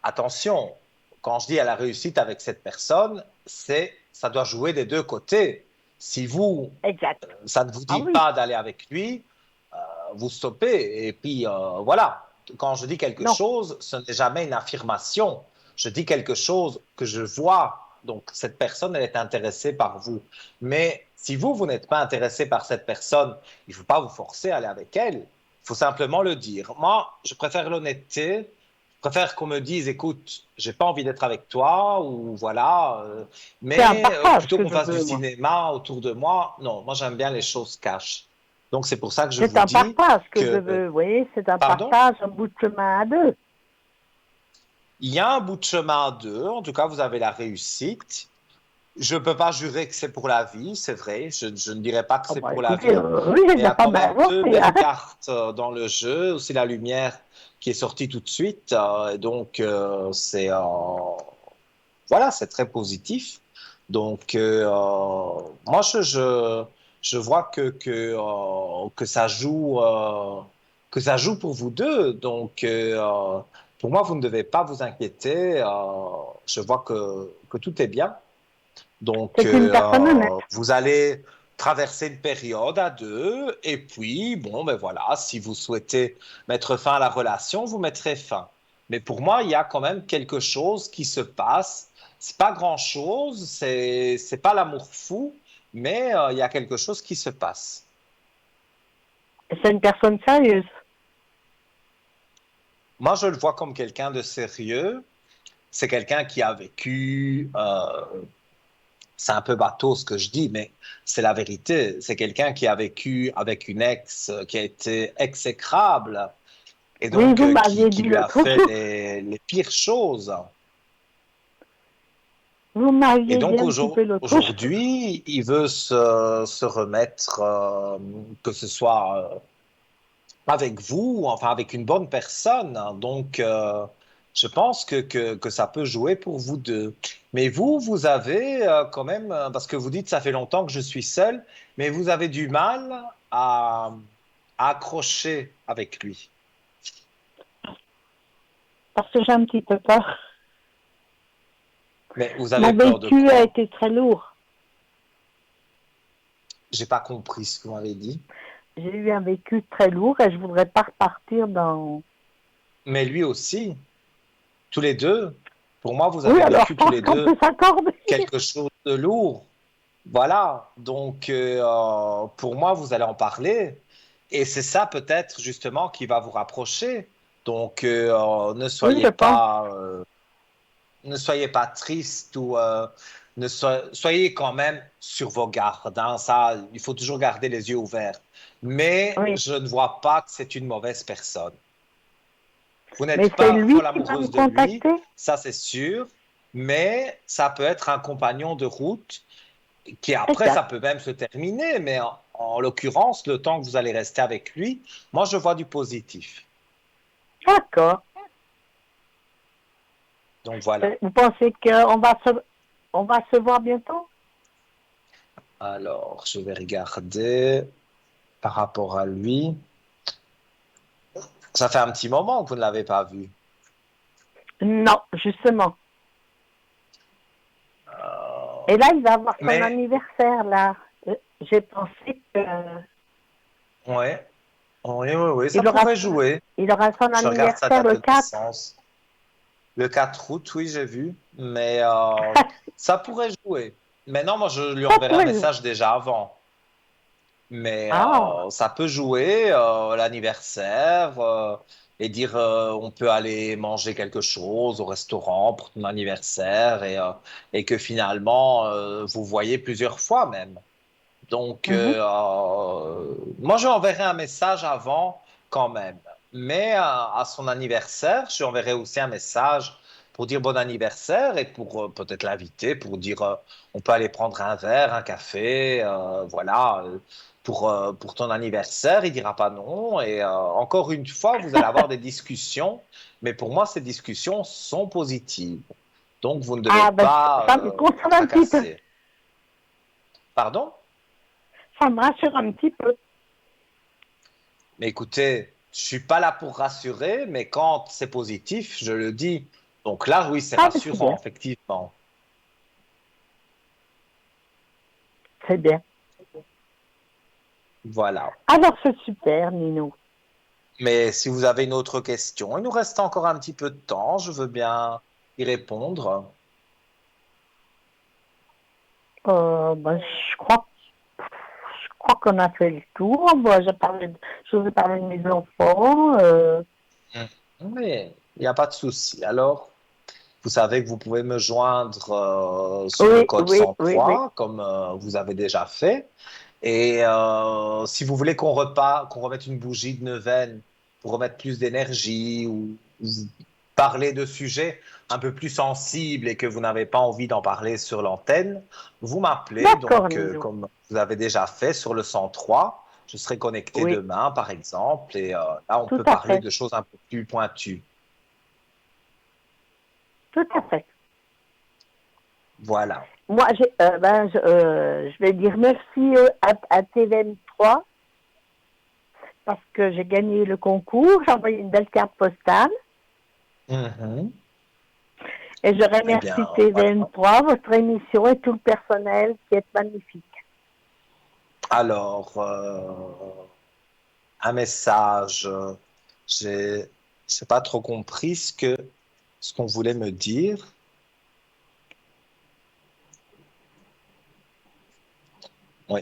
attention, quand je dis à la réussite avec cette personne, ça doit jouer des deux côtés. Si vous,
Exact.
ça ne vous
Ah
dit
oui.
pas d'aller avec lui, vous stoppez. Et puis, voilà. Quand je dis quelque
Non.
chose, ce n'est jamais une affirmation. Je dis quelque chose que je vois. Donc, cette personne, elle est intéressée par vous. Mais si vous, vous n'êtes pas intéressé par cette personne, il ne faut pas vous forcer à aller avec elle. Il faut simplement le dire. Moi, je préfère l'honnêteté. Je préfère qu'on me dise, écoute, j'ai pas envie d'être avec toi, ou voilà,
C'est un
mais
partage
plutôt
que
qu'on
je
fasse du
veux, moi.
cinéma autour de moi. Non, moi j'aime bien les choses cash. Donc c'est pour ça que je
C'est
vous
un
dis
partage que je
que,
veux, vous voyez, c'est un
pardon,
partage, un bout de chemin à deux.
il y a un bout de chemin à deux. En tout cas, vous avez la réussite. Je ne peux pas jurer que c'est pour la vie, c'est vrai. Je ne dirais pas que
Ah
c'est
bah
pour la
écoutez,
vie.
oui, il
Mais il
n'y
y
a
a
pas
quand même deux
d'inventé, hein.
belles cartes dans le jeu. Aussi la lumière qui est sortie tout de suite. Et donc, voilà, c'est très positif. Donc, moi, je vois que ça joue pour vous deux. Donc, pour moi, vous ne devez pas vous inquiéter. Je vois que tout est bien. Donc,
C'est une personne honnête.
vous allez traverser une période à deux. Et puis, bon, ben voilà, si vous souhaitez mettre fin à la relation, vous mettrez fin. Mais pour moi, il y a quand même quelque chose qui se passe. C'est pas grand-chose, c'est pas l'amour fou, mais il y a quelque chose qui se passe.
C'est une personne sérieuse.
Moi, je le vois comme quelqu'un de sérieux. C'est quelqu'un qui a vécu, c'est un peu bateau ce que je dis, mais c'est la vérité. C'est quelqu'un qui a vécu avec une ex qui a été exécrable et
Oui,
donc
vous
qui,
m'aviez
qui
dit
lui a
l'autre
fait
jour.
les pires choses.
Vous
Et
m'aviez dit
donc
un petit peu l'autre jour.
aujourd'hui, il veut se remettre, que ce soit avec vous, enfin avec une bonne personne. Donc, je pense que ça peut jouer pour vous deux. Mais vous avez quand même, parce que vous dites, ça fait longtemps que je suis seul, mais vous avez du mal à accrocher avec lui.
Parce que j'ai un petit peu peur.
Mais vous avez
Mon
peur de
vécu a
quoi?
été très lourd.
J'ai pas compris ce que vous m'avez dit.
J'ai eu un vécu très lourd et je voudrais pas repartir dans...
Mais lui aussi, tous les deux. Pour moi, vous
Oui,
avez
alors je
vécu tous
pense
les
qu'on
deux
peut s'accorder.
quelque chose de lourd. Voilà, donc pour moi, vous allez en parler et c'est ça peut-être justement qui va vous rapprocher. Donc
Oui, je pense.
ne soyez pas triste ou soyez quand même sur vos gardes. Hein. Ça, il faut toujours garder les yeux ouverts. Mais
Oui.
je ne vois pas que c'est une mauvaise personne. Vous
Mais
n'êtes
c'est
pas
lui
folle
qui va me
amoureuse de lui,
contacter.
ça c'est sûr, mais ça peut être un compagnon de route qui après, ça
Exact.
peut même se terminer, mais en l'occurrence, le temps que vous allez rester avec lui, moi, je vois du positif.
D'accord.
Donc voilà.
Vous pensez on va se voir bientôt?
Alors, je vais regarder par rapport à lui. Ça fait un petit moment que vous ne l'avez pas vu.
Non, justement.
Euh,
Et là, il va avoir son
mais,
anniversaire, là. J'ai pensé que
ouais, oui, oui, oui, ça
il aura,
pourrait jouer.
il aura son
Je regarde sa
anniversaire
date
le
de
4.
naissance. Le 4 août, oui, j'ai vu. Mais ça pourrait jouer. Mais non, moi, je lui
Ça
enverrai un
pourrait jouer.
message déjà avant. Mais
Ah,
ça peut jouer l'anniversaire et dire on peut aller manger quelque chose au restaurant pour ton anniversaire et que finalement vous voyez plusieurs fois même. Donc
mhm.
moi je lui enverrai un message avant quand même. Mais à son anniversaire, je lui enverrai aussi un message pour dire bon anniversaire et pour peut-être l'inviter pour dire on peut aller prendre un verre, un café, voilà, pour ton anniversaire. Il dira pas non. Et encore une fois, vous allez avoir des discussions, mais pour moi, ces discussions sont positives. Donc vous ne devez
Ah, ben,
pas
ça me
vous
concerne un petit peu.
tracasser. Pardon?
Ça me rassure un petit peu.
Mais écoutez, je suis pas là pour rassurer, mais quand c'est positif, je le dis. Donc là, oui, c'est
Ah, ben, c'est
rassurant,
bien.
effectivement.
C'est bien.
Voilà.
Alors, c'est super, Nino.
Mais si vous avez une autre question, il nous reste encore un petit peu de temps, je veux bien y répondre.
Ben, je crois qu'on a fait le tour. Moi, je vous ai parlé de mes enfants.
Mais il n'y a pas de souci. Alors, vous savez que vous pouvez me joindre sur le
Oui,
code
oui, oui, oui.
103, comme vous avez déjà fait. Et si vous voulez qu'on remette une bougie de neuvaine pour remettre plus d'énergie ou parler de sujets un peu plus sensibles et que vous n'avez pas envie d'en parler sur l'antenne, vous m'appelez.
D'accord,
Donc,
Nino.
comme vous avez déjà fait sur le 103, je serai connecté
Oui,
demain, par exemple, et là, on
tout
peut
à
parler
fait.
de choses un peu plus pointues.
Tout à fait.
Voilà.
moi, je vais dire merci à TVM3 parce que j'ai gagné le concours. J'ai envoyé une belle carte postale
Mhm.
et je
Eh bien,
remercie
voilà.
TVM3, votre émission et tout le personnel qui est magnifique.
Alors, un message. J'ai, j'ai pas trop compris ce qu'on voulait me dire. Oui.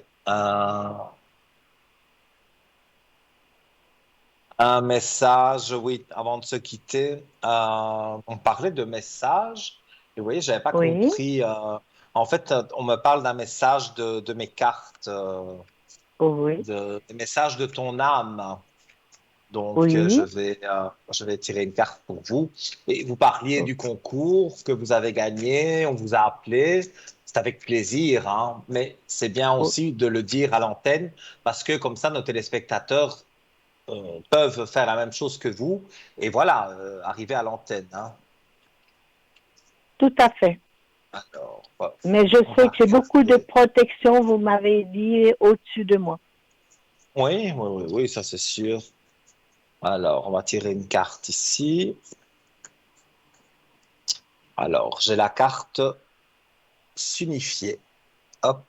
Un message, oui, avant de se quitter, on parlait de messages. Et oui, j'avais pas
Oui,
compris. En fait, on me parle d'un message de mes cartes,
oui,
des messages de ton âme. Donc,
oui.
je vais tirer une carte pour vous. Et vous parliez du concours que vous avez gagné, on vous a appelé. C'est avec plaisir, hein, mais c'est bien
Oh,
aussi de le dire à l'antenne parce que comme ça, nos téléspectateurs peuvent faire la même chose que vous et voilà, arriver à l'antenne, hein.
tout à fait.
Alors,
Mais je
on
sais
va
que j'ai beaucoup de
regarder.
protection, vous m'avez dit, au-dessus de moi.
Oui, oui, oui, oui, ça c'est sûr. Alors, on va tirer une carte ici. Alors, j'ai la carte s'unifier. Hop,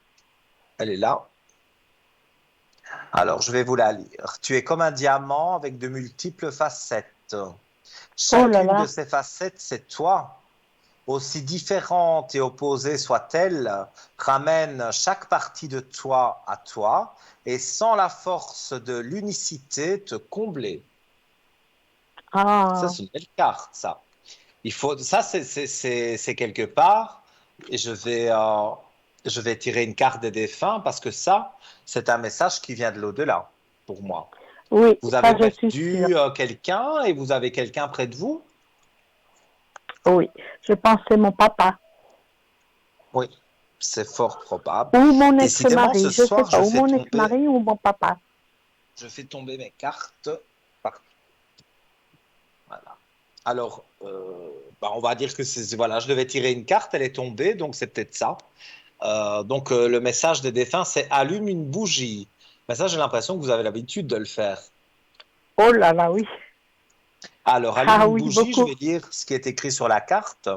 elle est là. Alors, je vais vous la lire. Tu es comme un diamant avec de multiples facettes.
Oh là
Chacune de
là.
ces facettes, c'est toi. Aussi différente et opposée soit-elle, ramène chaque partie de toi et sans la force de l'unicité te combler. Ça,
Ah,
c'est une belle carte, ça. Ça, c'est quelque part, et je vais tirer une carte des défunts parce que ça, c'est un message qui vient de l'au-delà pour moi.
oui,
Vous avez
ça je suis sûre.
perdu quelqu'un et vous avez quelqu'un près de vous?
Oui, je pense que c'est mon papa.
Oui, c'est fort probable.
Ou mon
Décidément, ce
ex-mari, je sais
soir,
pas. Ou mon ex-mari ou mon papa.
je fais tomber mes cartes partout. Voilà. Alors, bah, on va dire que voilà, je devais tirer une carte, elle est tombée, donc c'est peut-être ça. Le message des défunts, c'est allume une bougie. Mais ça, j'ai l'impression que vous avez l'habitude de le faire.
Oh là là, oui.
Alors, allume
Ah
une
oui,
bougie, je
beaucoup.
vais lire ce qui est écrit sur la carte.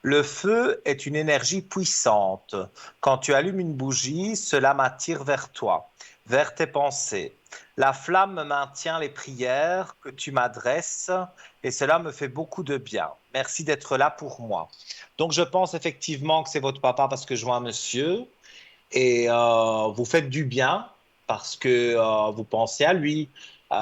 Le feu est une énergie puissante. Quand tu allumes une bougie, cela m'attire vers toi, vers tes pensées. La flamme maintient les prières que tu m'adresses et cela me fait beaucoup de bien. Merci d'être là pour moi. Donc je pense effectivement que c'est votre papa parce que je vois un monsieur et vous faites du bien parce que vous pensez à lui. Euh,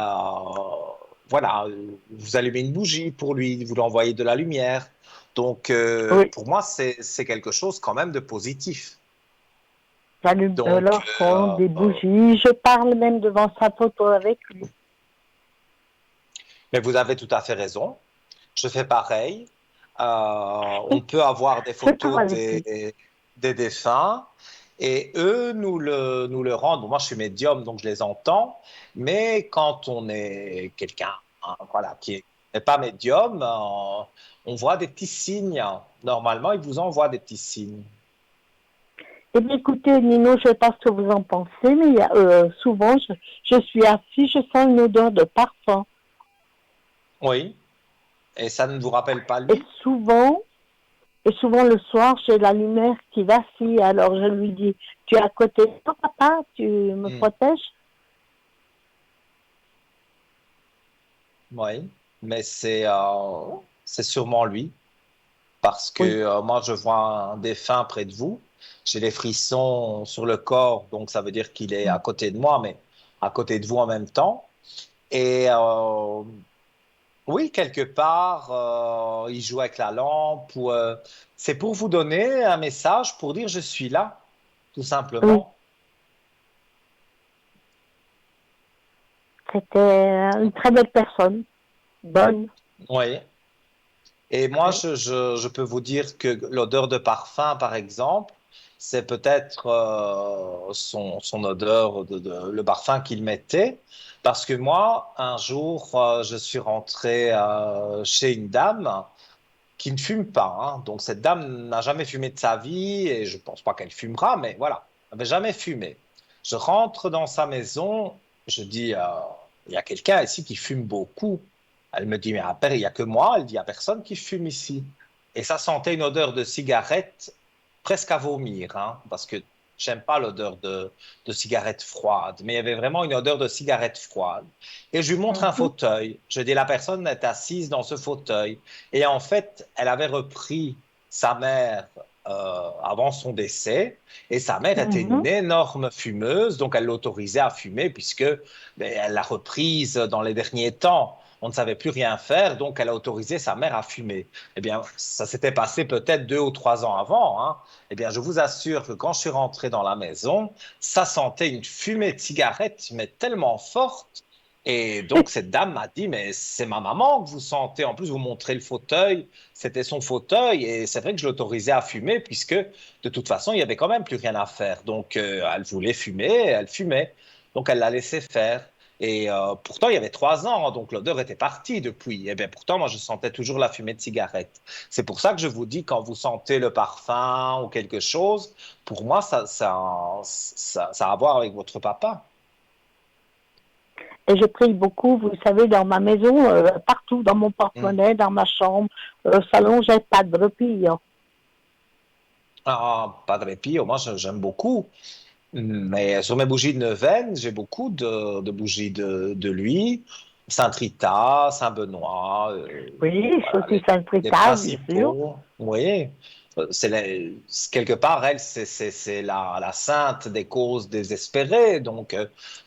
voilà, vous allumez une bougie pour lui, vous lui envoyez de la lumière. Donc,
Oui,
pour moi, c'est quelque chose quand même de positif.
j'allume de
Donc,
l'encens, des bougies. Je parle même devant sa photo avec lui.
mais vous avez tout à fait raison. Je fais pareil. On
Oui,
peut avoir des
je parle
photos
avec lui.
des défunts et eux nous le rendent. Bon, moi, je suis médium, donc je les entends. Mais quand on est quelqu'un, hein, voilà, qui n'est pas médium, on voit des petits signes. Normalement, ils vous envoient des petits signes.
Eh bien, écoutez, Nino, je ne sais pas ce que vous en pensez, mais souvent, je suis assise, je sens une odeur de parfum.
Oui. Et ça ne vous rappelle pas
Et
lui?
souvent, et souvent le soir, j'ai la lumière qui vacille. Alors je lui dis, tu es à côté de toi, papa, tu me
Hmm.
protèges?
Oui. Mais c'est sûrement lui. Parce que
Oui.
moi, je vois un défunt près de vous. J'ai les frissons sur le corps, donc ça veut dire qu'il est à côté de moi, mais à côté de vous en même temps. Et oui, quelque part, il joue avec la lampe. C'est pour vous donner un message pour dire je suis là, tout
Oui,
simplement.
c'était une très belle personne, bonne.
Oui. Et moi,
Oui.
je peux vous dire que l'odeur de parfum, par exemple, c'est peut-être son odeur, le parfum qu'il mettait. Parce que moi, un jour, je suis rentré chez une dame qui ne fume pas, hein. Donc cette dame n'a jamais fumé de sa vie et je ne pense pas qu'elle fumera, mais voilà, elle n'avait jamais fumé. Je rentre dans sa maison, je dis, il y a quelqu'un ici qui fume beaucoup. Elle me dit, mais après, il n'y a que moi. Elle dit, il n'y a personne qui fume ici. Et ça sentait une odeur de cigarette presque à vomir, hein, parce que j'aime pas l'odeur de cigarette froide, mais il y avait vraiment une odeur de cigarette froide. Et je lui montre un
Mhm.
fauteuil. Je dis, la personne est assise dans ce fauteuil. Et en fait, elle avait repris sa mère avant son décès, et sa mère était une
Mhm.
énorme fumeuse, donc elle l'autorisait à fumer puisque ben, elle l'a reprise dans les derniers temps. On ne savait plus rien faire, donc elle a autorisé sa mère à fumer. Eh bien, ça s'était passé peut-être 2 ou 3 ans avant, hein. Eh bien, je vous assure que quand je suis rentré dans la maison, ça sentait une fumée de cigarette, mais tellement forte. Et donc, cette dame m'a dit, mais c'est ma maman que vous sentez. En plus, vous montrez le fauteuil, c'était son fauteuil. Et c'est vrai que je l'autorisais à fumer, puisque de toute façon, il n'y avait quand même plus rien à faire. Donc, elle voulait fumer, elle fumait. Donc, elle l'a laissé faire. Et pourtant, il y avait 3 ans, hein, donc l'odeur était partie depuis. Et bien, pourtant, moi, je sentais toujours la fumée de cigarette. C'est pour ça que je vous dis, quand vous sentez le parfum ou quelque chose, pour moi, ça a à voir avec votre papa.
Et je prie beaucoup, vous savez, dans ma maison, partout, dans mon
Hmm.
porte-monnaie, dans ma chambre, salon, j'ai pas de repli, hein.
Ah, Padre Pio, moi, j'aime beaucoup. Mais sur mes bougies de neuvaine, j'ai beaucoup de bougies de lui. Saint-Rita, Saint-Benoît,
Oui, je suis
voilà,
aussi
les
Saint-Trital, bien sûr.
principaux. Oui, quelque part, elle, c'est la sainte des causes désespérées. Donc,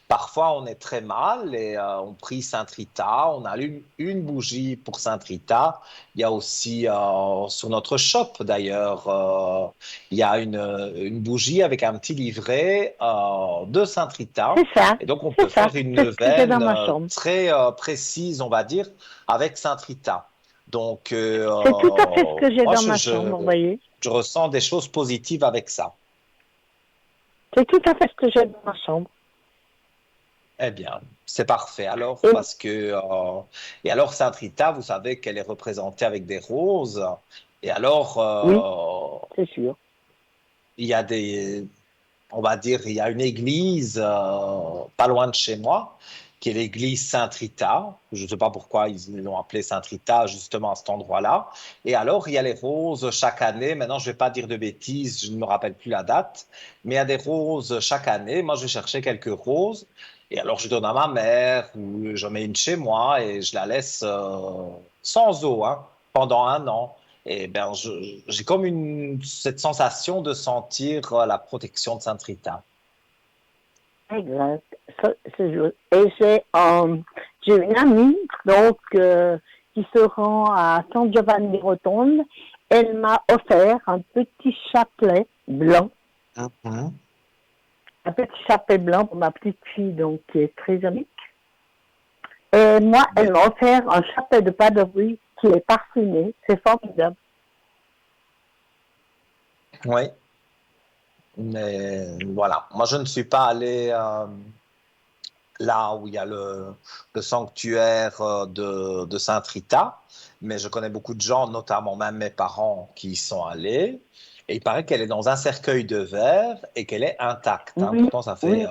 parfois, on est très mal et on prie Saint-Rita. On allume une bougie pour Saint-Rita. Il y a aussi, sur notre shop d'ailleurs, il y a une bougie avec un petit livret de Saint-Rita.
C'est ça,
Et donc, on
c'est
peut
ça.
faire une
C'est ce que j'ai dans
neuvaine
ma chambre.
très précise, on va dire, avec Saint-Rita. Donc,
C'est tout à fait ce que j'ai
moi,
dans ma chambre, vous voyez.
je ressens des choses positives avec ça.
C'est tout à fait ce que j'ai dans ma chambre.
Eh bien, c'est parfait. Alors,
Et
parce que, et alors, Sainte Rita, vous savez qu'elle est représentée avec des roses. Et alors,
oui, c'est sûr.
il y a on va dire, il y a une église pas loin de chez moi, qui est l'église Sainte-Rita. Je ne sais pas pourquoi ils l'ont appelée Sainte-Rita justement à cet endroit-là. Et alors, il y a les roses chaque année. Maintenant, je ne vais pas dire de bêtises, je ne me rappelle plus la date, mais il y a des roses chaque année. Moi, je cherchais quelques roses. Et alors, je donne à ma mère ou je mets une chez moi et je la laisse sans eau, hein, pendant un an. Et ben, j'ai comme cette sensation de sentir la protection de Sainte Rita.
Exact. Ça, c'est juste. Et j'ai une amie, donc, qui se rend à San Giovanni Rotonde. Elle m'a offert un petit chapelet blanc,
Mhm.
un petit chapelet blanc pour ma petite fille, donc, qui est très amie. Et moi, elle m'a offert un chapelet de Padoue qui est parfumé. C'est formidable.
Oui, mais voilà. Moi, je ne suis pas allé là où il y a le sanctuaire de Sainte Rita, mais je connais beaucoup de gens, notamment même mes parents, qui y sont allés. Et il paraît qu'elle est dans un cercueil de verre et qu'elle est intacte, hein.
Oui,
Pourtant, ça fait
oui,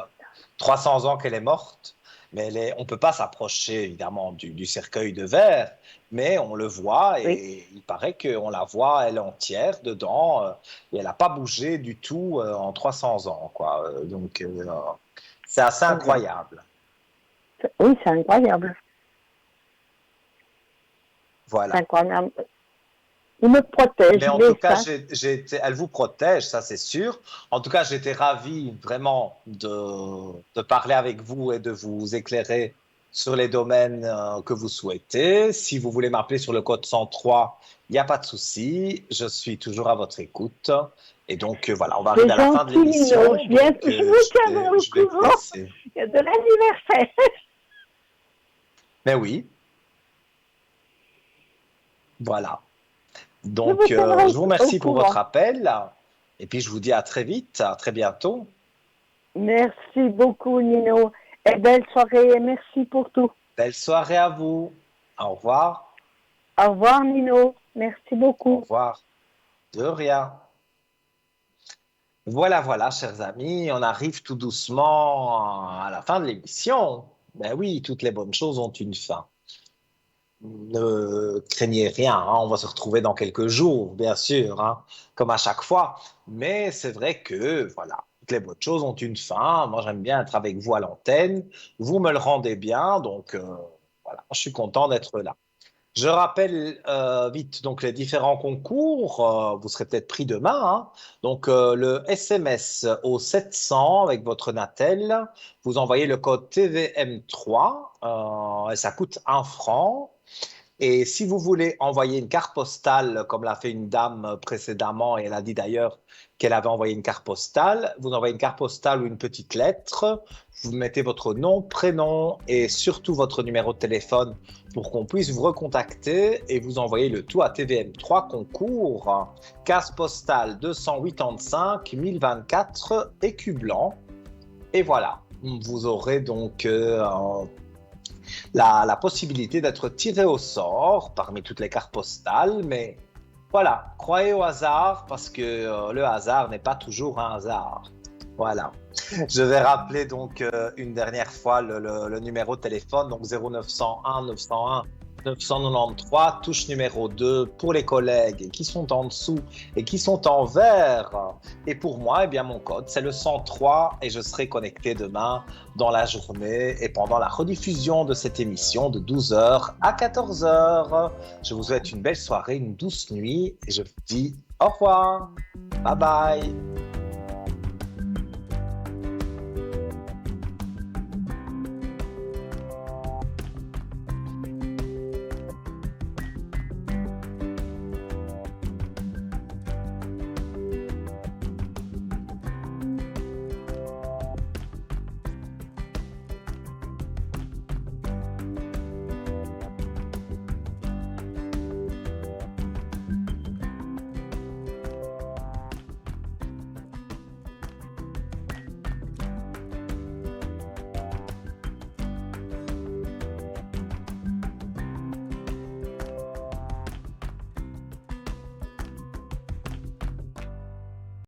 300 ans qu'elle est morte, mais on ne peut pas s'approcher évidemment du cercueil de verre, mais on le voit
oui.
et il paraît qu'on la voit elle entière dedans et elle n'a pas bougé du tout en 300 ans, quoi. Donc, c'est assez
Exact.
incroyable.
Oui, c'est incroyable. C'est
Voilà.
incroyable. Il me protège,
Mais en tout
mais
cas,
ça,
elle vous protège, ça c'est sûr. En tout cas, j'étais ravi vraiment de parler avec vous et de vous éclairer sur les domaines que vous souhaitez. Si vous voulez m'appeler sur le code 103, il n'y a pas de souci. Je suis toujours à votre écoute. Et donc, voilà, on va
c'est
arriver à la fin de
gentil, Nino.
l'émission. Donc,
Je vous tiendrai au
je vais vous
courant.
laisser.
Il y a de l'anniversaire.
Mais oui, voilà.
Je vous
Donc,
tiendrai
je vous
au
remercie pour votre
courant.
appel. Et puis, je vous dis à très vite, à très bientôt.
Merci beaucoup, Nino. Et belle soirée et merci pour tout.
Belle soirée à vous. Au revoir.
Au revoir, Nino. Merci
Au
beaucoup.
revoir. De rien. Voilà, chers amis, on arrive tout doucement à la fin de l'émission. Ben oui, toutes les bonnes choses ont une fin. Ne craignez rien, hein, on va se retrouver dans quelques jours, bien sûr, hein, comme à chaque fois. Mais c'est vrai que, voilà, toutes les bonnes choses ont une fin. Moi, j'aime bien être avec vous à l'antenne. Vous me le rendez bien, donc voilà, je suis content d'être là. Je rappelle vite donc les différents concours. Vous serez peut-être pris demain, hein. Donc le SMS au 700 avec votre Natel. Vous envoyez le code TVM3 et ça coûte 1 franc. Et si vous voulez envoyer une carte postale, comme l'a fait une dame précédemment, et elle a dit d'ailleurs qu'elle avait envoyé une carte postale, vous envoyez une carte postale ou une petite lettre, vous mettez votre nom, prénom et surtout votre numéro de téléphone pour qu'on puisse vous recontacter et vous envoyez le tout à TVM3 concours, case postale 285 1024 écu blanc. Et voilà, vous aurez donc la possibilité d'être tiré au sort parmi toutes les cartes postales, mais voilà, croyez au hasard parce que le hasard n'est pas toujours un hasard. Voilà. Je vais rappeler donc une dernière fois le numéro de téléphone, donc 0901 901 993, touche numéro 2 pour les collègues qui sont en dessous et qui sont en vert. Et pour moi, eh bien, mon code, c'est le 103 et je serai connecté demain dans la journée et pendant la rediffusion de cette émission de 12h à 14h. Je vous souhaite une belle soirée, une douce nuit et je vous dis au revoir. Bye bye.